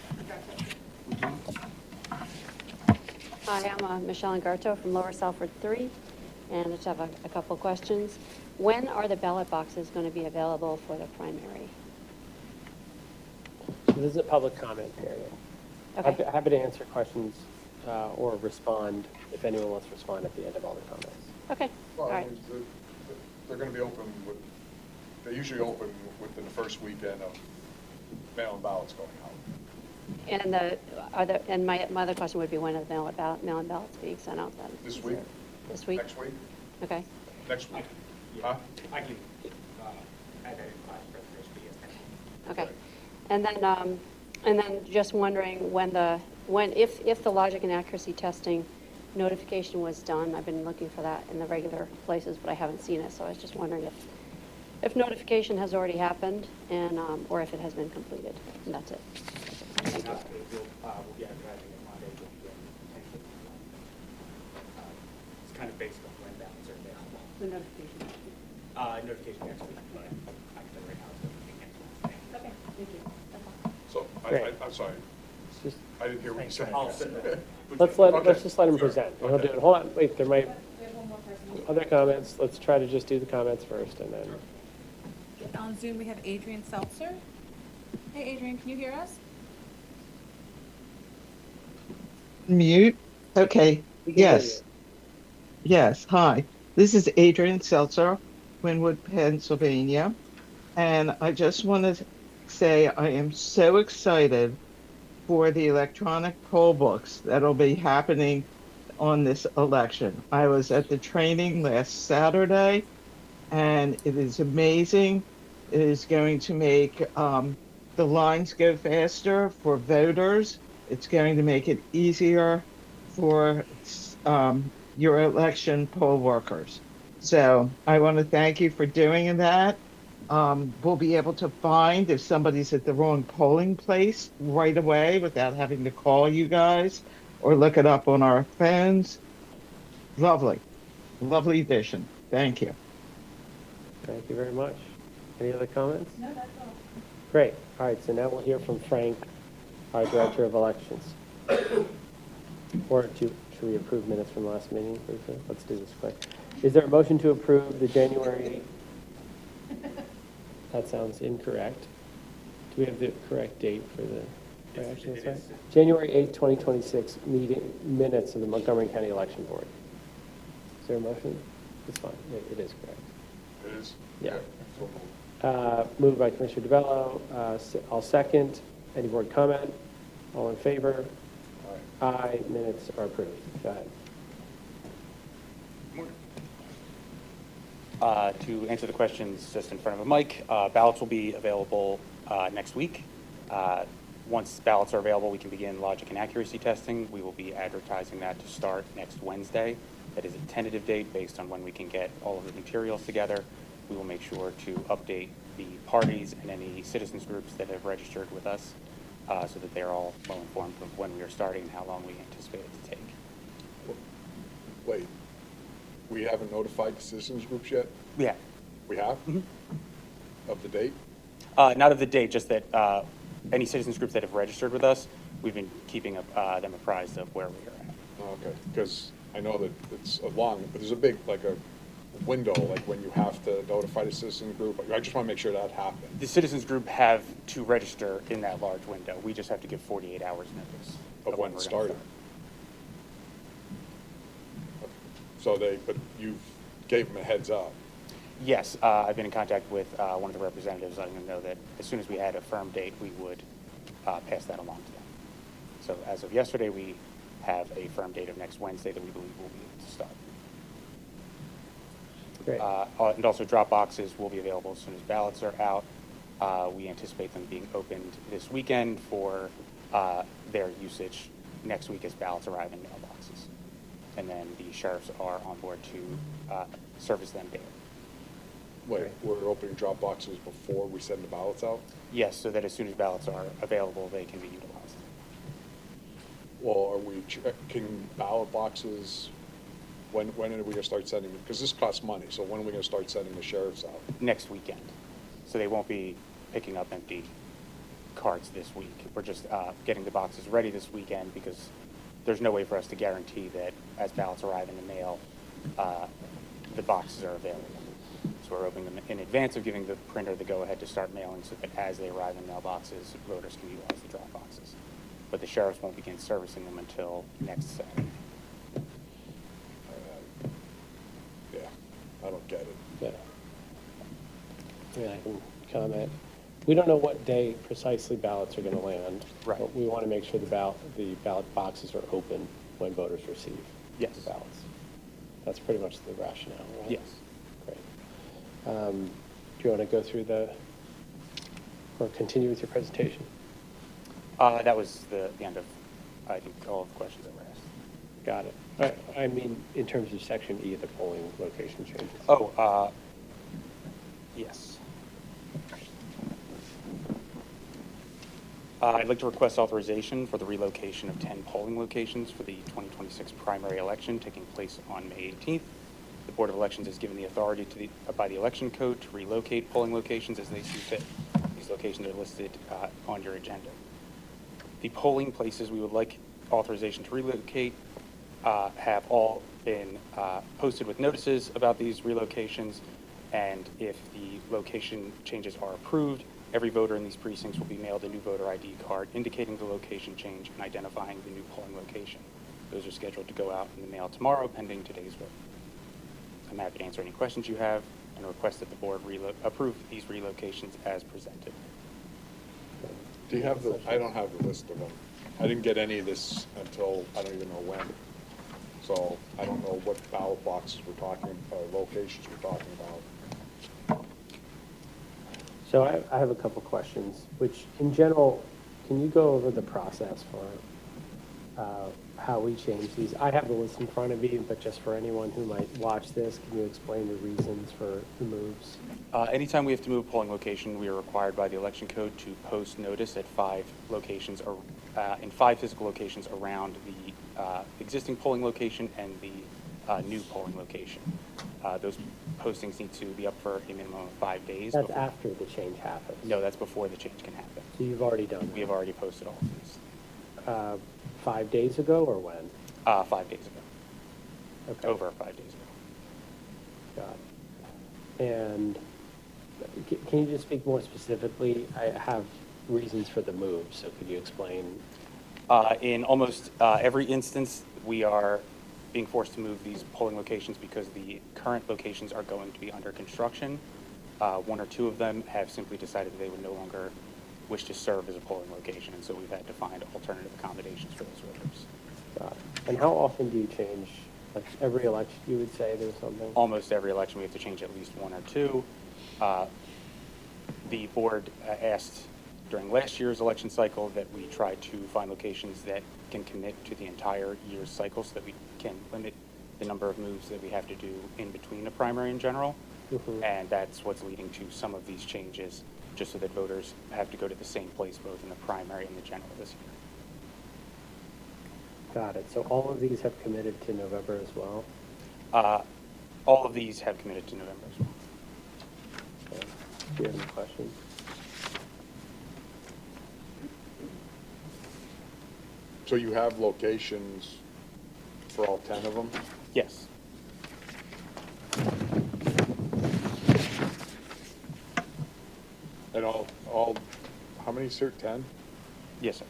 Hi, I'm Michelle Ingarto from Lower Salford 3, and I just have a couple questions. When are the ballot boxes going to be available for the primary? So this is a public comment period. Okay. Happy to answer questions or respond if anyone wants to respond at the end of all the comments. Okay, all Well, I right. mean, they're going to be open with, they usually open within the first weekend of mail-in ballots going out. And my other question would be, when are the mail-in ballots being sent out then? This week? This week? Next week? Okay. Next week. Huh? I can add that in class for the first video. Okay. And then just wondering if the logic and accuracy testing notification was done. I've been looking for that in the regular places, but I haven't seen it. So I was just wondering if notification has already happened and, or if it has been completed. And that's it. Thank you. We'll be advertising it Monday. It's kind of based on when ballots are available. The notification. Notification next week, but I can tell right now it's going to be next Wednesday. Okay, thank you. So, Great. I'm sorry. Just- I didn't hear what you said. Let's just let him present. And he'll do it. Hold on, wait, there might, other comments, let's try to just do the comments first and then. On Zoom, we have Adrian Seltzer. Hey, Adrian, can you hear us? Mute? Okay, yes. Yes, hi. This is Adrian Seltzer, Wynwood, Pennsylvania. And I just want to say I am so excited for the electronic poll books that'll be happening on this election. I was at the training last Saturday, and it is amazing. It is going to make the lines go faster for voters. It's going to make it easier for your election poll workers. So I want to thank you for doing that. We'll be able to find if somebody's at the wrong polling place right away without having to call you guys or look it up on our phones. Lovely, lovely addition. Thank you. Thank you very much. Any other comments? No, that's all. Great. All right, so now we'll hear from Frank, our Director of Elections. Or should we approve minutes from last meeting? Let's do this quick. Is there a motion to approve the January? That sounds incorrect. Do we have the correct date for the? Actually, that's right. January 8th, 2026 meeting minutes of the Montgomery County Election Board. Is there a motion? It's fine. It is correct. It is? Yeah. So moved. Moved by Commissioner DeBello. I'll second. Any board comment? All in favor? Aye. Minutes are approved. Go ahead. To answer the questions just in front of a mic, ballots will be available next week. Once ballots are available, we can begin logic and accuracy testing. We will be advertising that to start next Wednesday. That is a tentative date based on when we can get all of the materials together. We will make sure to update the parties and any citizens groups that have registered with us so that they're all well informed of when we are starting and how long we anticipate it to take. Wait, we haven't notified the citizens groups yet? Yeah. We have? Mm-hmm. Of the date? Not of the date, just that any citizens groups that have registered with us, we've been keeping them apprised of where we are at. Oh, okay, because I know that it's a long, but there's a big, like a window, like when you have to notify the citizen group. I just want to make sure that happens. The citizens group have to register in that large window. We just have to give 48 hours notice. Of when we're it gonna started. So but you gave them a heads up. Yes, I've been in contact with one of the representatives, letting them know that as soon as we had a firm date, we would pass that along to them. So as of yesterday, we have a firm date of next Wednesday that we believe we'll be able to start. Great. And also drop boxes will be available as soon as ballots are out. We anticipate them being opened this weekend for their usage next week as ballots arrive in mailboxes. And then the sheriffs are on board to service them daily. Wait, we're opening drop boxes before we send the ballots out? Yes, so that as soon as ballots are available, they can be utilized. Well, are we checking ballot boxes? When are we gonna start sending, because this costs money, so when are we gonna start sending the sheriffs out? Next weekend. So they won't be picking up empty cards this week. We're just getting the boxes ready this weekend because there's no way for us to guarantee that as ballots arrive in the mail, the boxes are available. So we're opening them in advance of giving the printer the go-ahead to start mailing so that as they arrive in mailboxes, voters can utilize the drop boxes. But the sheriffs won't begin servicing them until next Saturday. Yeah, I don't get it. Yeah. Yeah, I can comment. We don't know what day precisely ballots are going to land. Right. But we want to make sure the ballot boxes are open when voters receive Yes. the ballots. That's pretty much the rationale, right? Yes. Great. Do you want to go through or continue with your presentation? That was the end of, I think, all of the questions that were asked. Got it. I mean, in terms of section E, the polling location changes. Oh, yes. I'd like to request authorization for the relocation of 10 polling locations for the 2026 primary election taking place on May 18th. The Board of Elections is given the authority by the Election Code to relocate polling locations as they see fit. These locations are listed on your agenda. The polling places we would like authorization to relocate have all been posted with notices about these relocations, and if the location changes are approved, every voter in these precincts will be mailed a new voter ID card indicating the location change and identifying the new polling location. Those are scheduled to go out in the mail tomorrow pending today's vote. I'm happy to answer any questions you have and request that the board approve these relocations as presented. Do you have I don't have the list of them. I didn't get any of this until, I don't even know when. So I don't know what ballot boxes we're talking, locations we're talking about. So I have a couple questions, which in general, can you go over the process for how we change these? I have the list in front of me, but just for anyone who might watch this, can you explain the reasons for the moves? Anytime we have to move a polling location, we are required by the election code to post notice at 5 locations or in 5 physical locations around the existing polling location and the new polling location. Those postings need to be up for a minimum of 5 days. That's after the change happens. No, that's before the change can happen. So you've already done that? We have already posted all of these. 5 days ago or when? 5 days ago. Okay. Over 5 days ago. Got it. And can you just speak more specifically? I have reasons for the move, so could you explain? In almost every instance, we are being forced to move these polling locations because the current locations are going to be under construction. 1 or 2 of them have simply decided that they would no longer wish to serve as a polling location, and so we've had to find alternative accommodations for those voters. Got it. And how often do you change? Like every election, you would say there's something? Almost every election, we have to change at least 1 or 2. The board asked during last year's election cycle that we try to find locations that can commit to the entire year's cycle so that we can limit the number of moves that we have to do in between a primary and general. Mm-hmm. And that's what's leading to some of these changes, just so that voters have to go to the same place both in the primary and the general this year. Got it. So all of these have committed to November as well? All of these have committed to November as well. Okay. Do you have any questions? So you have locations for all 10 of them? Yes. And how many, sir? 10? Yes, sir.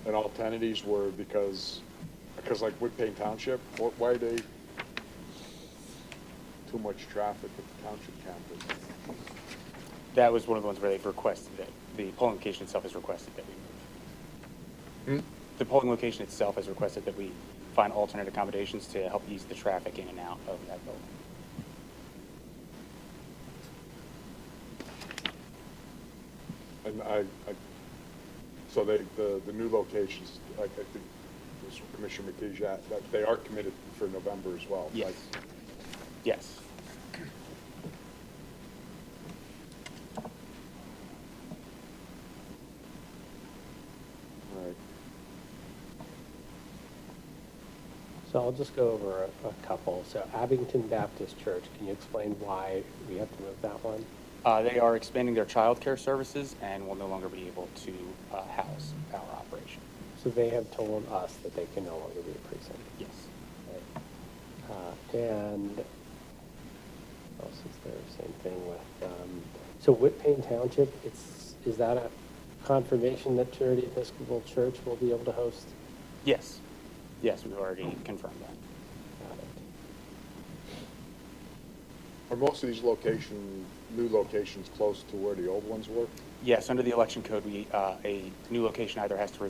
And all 10 of these were because like Woodpayne Township, why are they too much traffic at the township campus? That was one of the ones where they've requested that the polling location itself has requested that we move. The polling location itself has requested that we find alternate accommodations to help ease the traffic in and out of that building. And so the new locations, like I think this Commissioner McKee's, that they are committed for November as well. Yes. Like, Yes. all right. So I'll just go over a couple. So Abington Baptist Church, can you explain why we have to move that one? They are expanding their childcare services and will no longer be able to house our operation. So they have told us that they can no longer be a precinct. Yes. And what else is there? Same thing with, so Whitpain Township, is that a confirmation that Trinity Episcopal Church will be able to host? Yes. Yes, we've already confirmed that. Got it. Are most of these new locations close to where the old ones were? Yes, under the election code, a new location either has to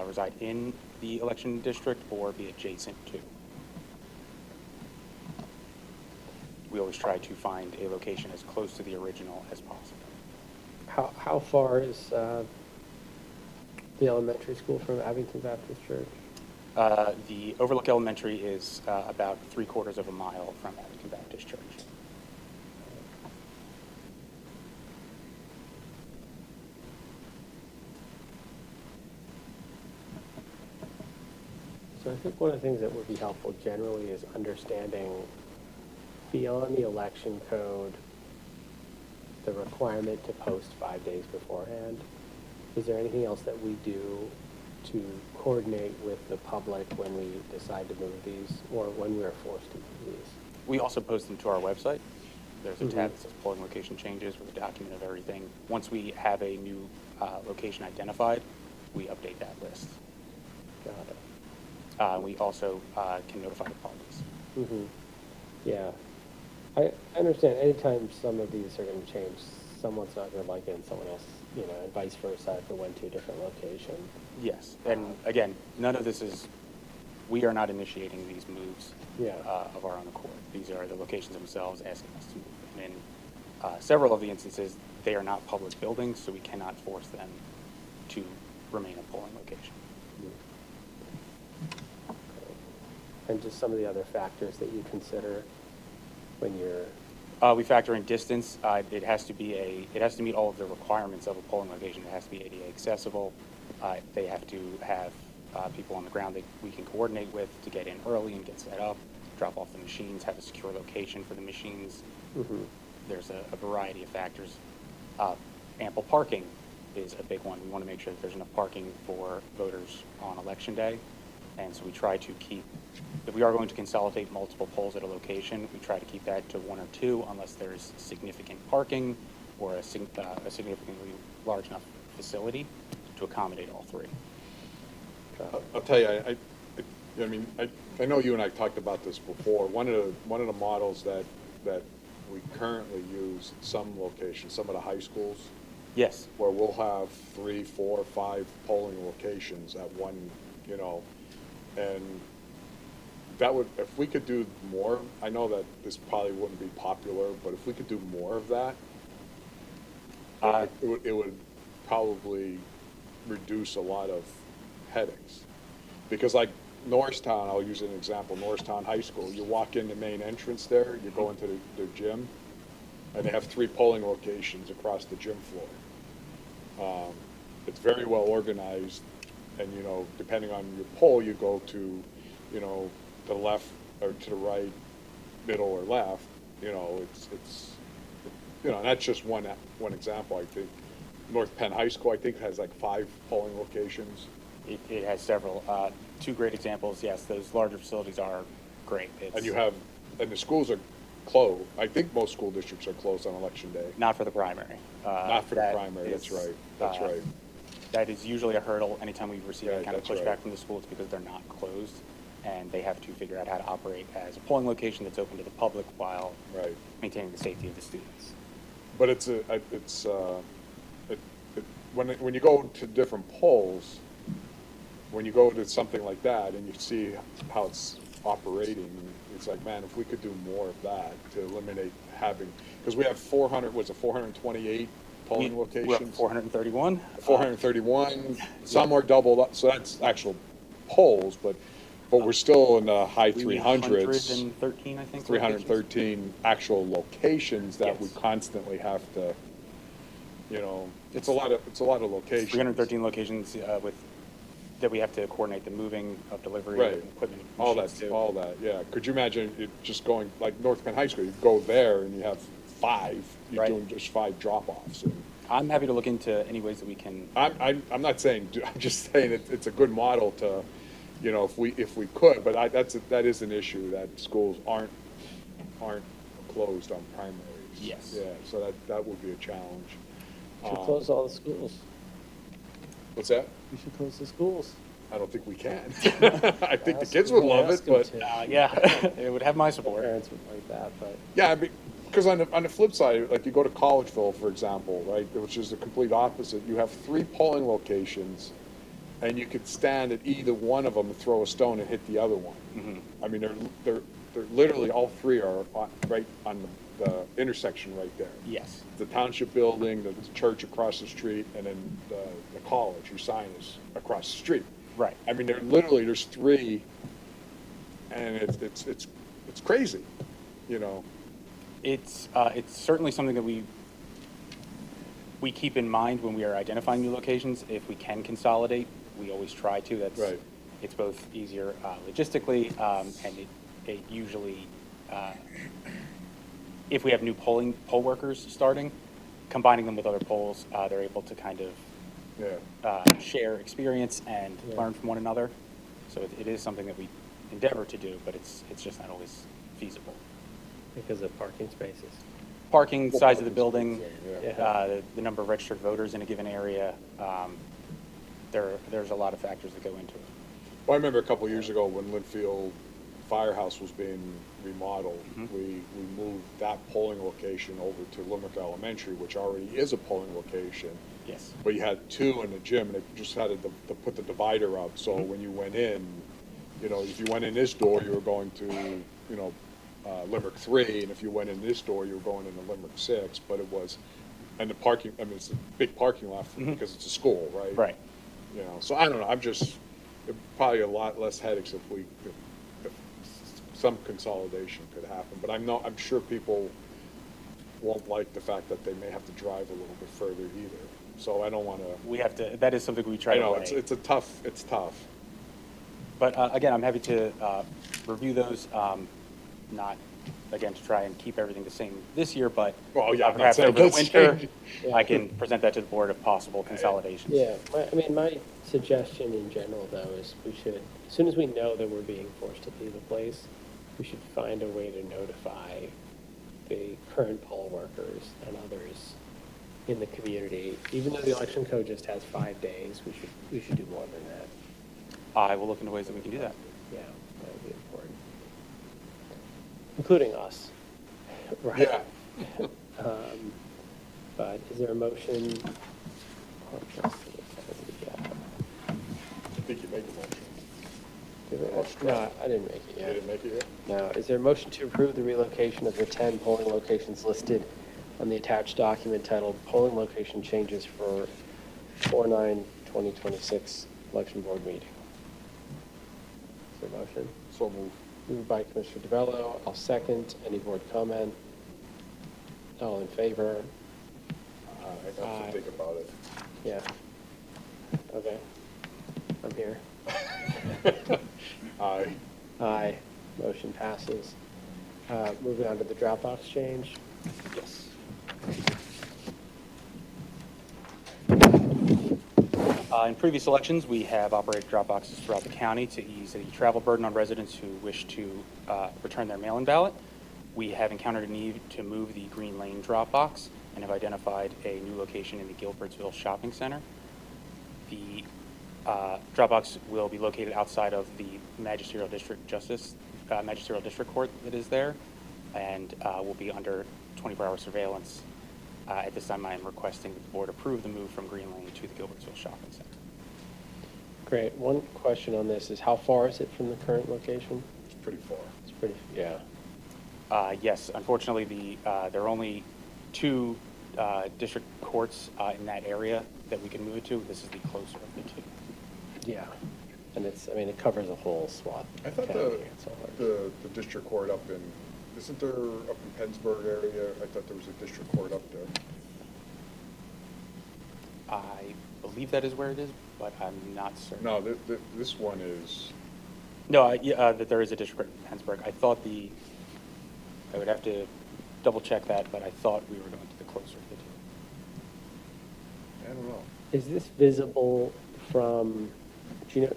reside in the election district or be adjacent to. We always try to find a location as close to the original as possible. How far is the elementary school from Abington Baptist Church? The Overlook Elementary is about 3/4 of a mile from Abington Baptist Church. So I think one of the things that would be helpful generally is understanding beyond the election code, the requirement to post 5 days beforehand. Is there anything else that we do to coordinate with the public when we decide to move these or when we are forced to move these? We also post them to our website. There's a tab that says polling location changes with a document of everything. Once we have a new location identified, we update that list. Got it. We also can notify the parties. Mm-hmm. Yeah. I understand anytime some of these are going to change, someone's not going to like it and someone else, and vice versa if it went to a different location. Yes, and again, none of this is, we are not initiating these moves of our own accord. These are the locations themselves asking us to move. And in several of the instances, they are not public buildings, so we cannot force them to remain a polling location. And just some of the other factors that you consider when you're... We factor in distance. It has to meet all of the requirements of a polling location. It has to be ADA accessible. They have to have people on the ground that we can coordinate with to get in early and get set up, drop off the machines, have a secure location for the machines. Mm-hmm. There's a variety of factors. Ample parking is a big one. We want to make sure that there's enough parking for voters on election day. And so we try to keep, if we are going to consolidate multiple polls at a location, we try to keep that to 1 or 2 unless there's significant parking or a significantly large enough facility to accommodate all 3. I'll tell you, I know you and I talked about this before. One of the models that we currently use in some locations, some of the high schools. Yes. Where we'll have 3, 4, 5 polling locations at one, and that would, if we could do more, I know that this probably wouldn't be popular, but if we could do more of that, it would probably reduce a lot of headaches. Because like Norristown, I'll use an example, Norristown High School, you walk in the main entrance there, you go into the gym, and they have 3 polling locations across the gym floor. It's very well organized, and depending on your poll, you go to, the left or to the right, middle or left. It's and that's just one example. I think North Penn High School, I think, has like 5 polling locations. It has several. 2 great examples. Yes, those larger facilities are great. And the schools are closed. I think most school districts are closed on election day. Not for the primary. Not for the primary. That's right. That's right. That is usually a hurdle anytime we receive any kind of pushback right. from the schools because they're not closed, and they have to figure out how to operate as a polling location that's open to the public while maintaining the safety of the students. But when you go to different polls, when you go to something like that and you see how it's operating, it's like, man, if we could do more of that to eliminate having, because we have 428 polling locations. We're up 431. 431. Some are doubled up, so that's actual polls, but we're still in the high 300s. 313, I think. 313 actual locations that we constantly have to, it's a lot of locations. 313 locations that we have to coordinate the moving of delivery of equipment. All that, yeah. Could you imagine it just going, like North Penn High School, you go there and you have 5, you're Right. doing just 5 drop-offs. And I'm happy to look into any ways that we can. I'm not saying, I'm just saying it's a good model to, if we could, but that is an issue, that schools aren't closed on primaries. Yes. Yeah, so that would be a challenge. Should close all the schools. What's that? We should close the schools. I don't think we can. I think the kids would love it, but. Yeah, it would have my support. Parents would like that, but. Yeah, because on the flip side, like you go to Collegeville, for example, right, which is the complete opposite. You have 3 polling locations, and you could stand at either one of them and throw a stone and hit the other one. Mm-hmm. I mean, they're literally all 3 are right on the intersection right there. Yes. The township building, the church across the street, and then the college. Your sign is across the street. Right. I mean, there's 3, and it's crazy, It's certainly something that we keep in mind when we are identifying new locations. If we can consolidate, we always try to. That's Right. It's both easier logistically, and it usually, if we have new poll workers starting, combining them with other polls, they're able to kind of share experience and learn from one another. So it is something that we endeavor to do, but it's just not always feasible. Because of parking spaces. Parking, size of the building, Yeah. the number of registered voters in a given area. There's a lot of factors that go into it. Well, I remember a couple of years ago when Linfield Firehouse was being remodeled, we moved that polling location over to Limerick Elementary, which already is a polling location. Yes. But you had 2 in the gym, and they just had to put the divider up, so when you went in, if you went in this door, you were going to, Limerick 3, and if you went in this door, you were going into Limerick 6, but it was, and the parking, I mean, it's a big parking lot because it's a school, right? Right. So I don't know, probably a lot less headaches if some consolidation could happen, but I'm sure people won't like the fact that they may have to drive a little bit further either, so I don't want to. That is something we try to weigh. It's tough. But again, I'm happy to review those, not, again, to try and keep everything the same this year, but perhaps over the winter, I can present that to the board of possible consolidations. Yeah, my suggestion in general, though, is we should, as soon as we know that we're being forced to leave a place, we should find a way to notify the current poll workers and others in the community. Even though the election code just has 5 days, we should do more than that. I will look into ways that we can do that. Yeah, that would be important. Including us. Right. Yeah. But is there a motion? I think you made the motion. No, I didn't make it You yet. didn't make it yet? No, is there a motion to approve the relocation of the 10 polling locations listed on the attached document titled Polling Location Changes for 4/9/2026 Election Board Meeting? Is there a motion? So moved. Moved by Commissioner DeBello. I'll second. Any board comment? All in favor? I have to think about it. Yeah. Okay. I'm here. Aye. Aye. Motion passes. Moving on to the Dropbox change. Yes. In previous elections, we have operated drop boxes throughout the county to ease the travel burden on residents who wish to return their mail-in ballot. We have encountered a need to move the Green Lane drop box and have identified a new location in the Gilbertsville Shopping Center. The drop box will be located outside of the Magisterial District Court that is there, and will be under 24-hour surveillance. At this time, I am requesting that the board approve the move from Green Lane to the Gilbertsville Shopping Center. Great. One question on this is how far is it from the current location? It's pretty far. It's pretty, yeah. Yes, unfortunately, there are only 2 district courts in that area that we can move it to. This is the closer of the 2. Yeah. And it covers a whole swath. I thought the district court isn't there up in Pennsburg area? I thought there was a district court up there. I believe that is where it is, but I'm not certain. No, this one is. No, that there is a district court in Pennsburg. I thought I would have to double check that, but I thought we were going to the closer of the two. I don't know. Is this visible from, do you know,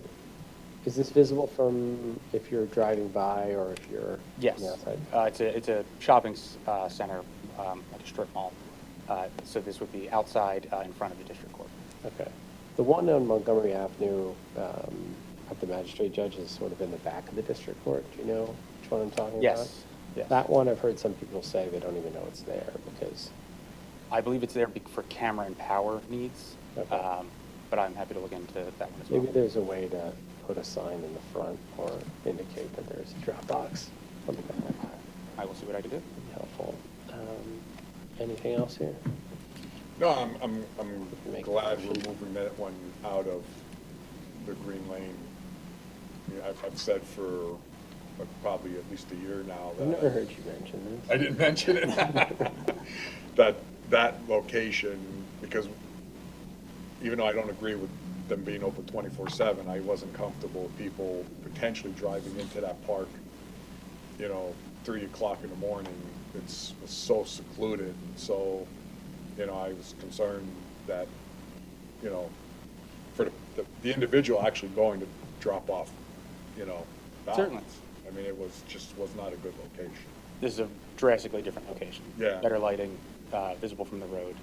is this visible from if you're driving by or if you're Yes. on the outside? It's a shopping center, like a strip mall. So this would be outside in front of the district court. Okay. The one on Montgomery Avenue at the magistrate judge is sort of in the back of the district court. Do you know which one I'm talking about? Yes. Yes. That one, I've heard some people say they don't even know it's there because. I believe it's there for camera and power needs, Okay. but I'm happy to look into that one as well. Maybe there's a way to put a sign in the front or indicate that there's a drop box on the back. I will see what I can do. Be helpful. Anything else here? No, I'm glad we're moving that one out of the Green Lane. I mean, I've said for probably at least a year now I've that. never heard you mention this. I didn't mention it. That location, because even though I don't agree with them being open 24/7, I wasn't comfortable with people potentially driving into that park, 3 o'clock in the morning. It's so secluded, so, I was concerned that, for the individual actually going to drop off, ballots. Certainly. I mean, it was not a good location. This is a drastically different location. Yeah. Better lighting, visible from the road.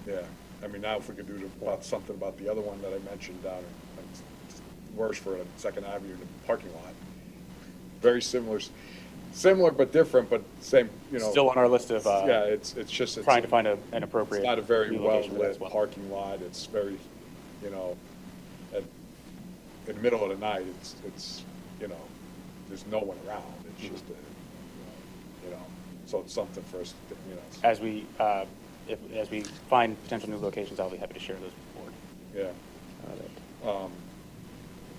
Yeah, I mean, now if we could do something about the other one that I mentioned down in worse for Second Avenue, the parking lot. Very similar but different, but same, Still on our list of yeah, it's just trying to find an appropriate. It's not a very new well location for that as lit parking lot. It's very, in the middle of the night. It's there's no one around. It's just so it's something for us to, As we as we find potential new locations, I'll be happy to share those with the board. Yeah.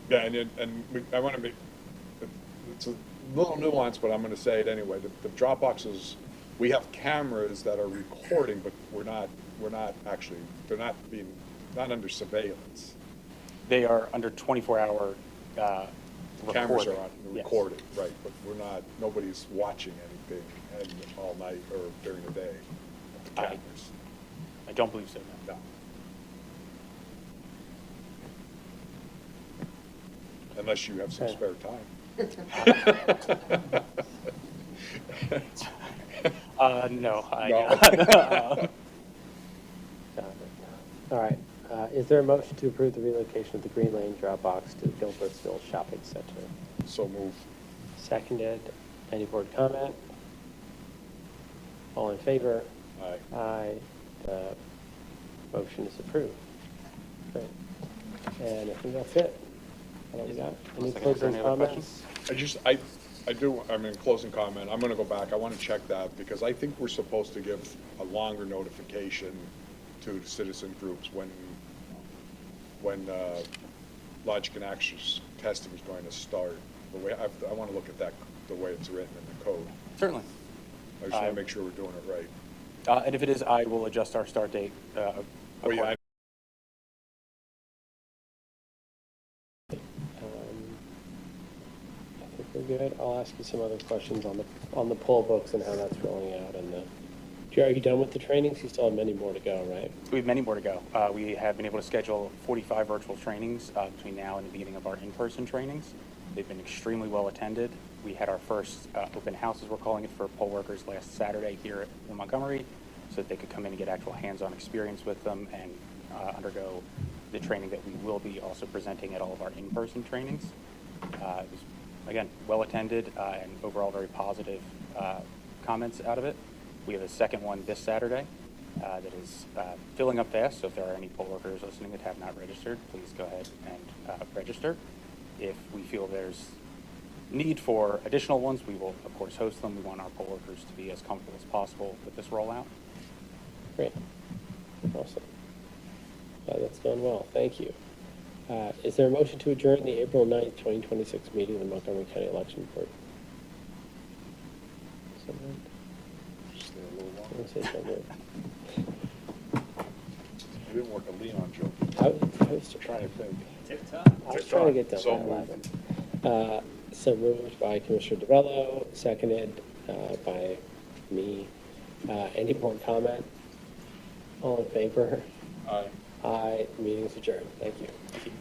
Yeah, I want to make, it's a little nuanced, but I'm going to say it anyway. The drop boxes, we have cameras that are recording, but we're not actually, they're not under surveillance. They are under 24-hour Cameras recording. are on, Yes. recorded, right, but nobody's watching anything all night or during the day. The cameras. I don't believe so, no. No. Unless you have some spare time. No, I No. Got it. All right. Is there a motion to approve the relocation of the Green Lane drop box to the Gilbertsville Shopping Center? So move. Seconded. Any board comment? All in favor? Aye. Aye. The motion is approved. Great. And I think that's it. What do we got? Any Unless I can answer closing any other comments? Closing comment, I'm gonna go back, I wanna check that, because I think we're supposed to give a longer notification to the citizen groups when logic and access testing is going to start. The way, I wanna look at that, the way it's written in the code. Certainly. I just wanna make sure we're doing it right. And if it is, I will adjust our start date. Well, yeah, I think we're good. I'll ask you some other questions on the poll books and how that's rolling out. And are you done with the trainings? You still have many more to go, right? We have many more to go. We have been able to schedule 45 virtual trainings between now and the beginning of our in-person trainings. They've been extremely well attended. We had our first open houses, we're calling it, for poll workers last Saturday here in Montgomery, so that they could come in and get actual hands-on experience with them and undergo the training that we will be also presenting at all of our in-person trainings. It was, again, well attended and overall very positive comments out of it. We have a second one this Saturday that is filling up fast, so if there are any poll workers listening that have not registered, please go ahead and register. If we feel there's need for additional ones, we will, of course, host them. We want our poll workers to be as comfortable as possible with this rollout. Great. Awesome. That's going well. Thank you. Is there a motion to adjourn the April 9th, 2026 meeting of the Montgomery County Election Board? Someone? Say so moved. I didn't work a Leon joke. I was trying to think. I was trying to get done So by 11. So moved by Commissioner DeBello, seconded by me. Any board comment? All in favor? Aye. Aye, meeting's adjourned. Thank you. Thank you.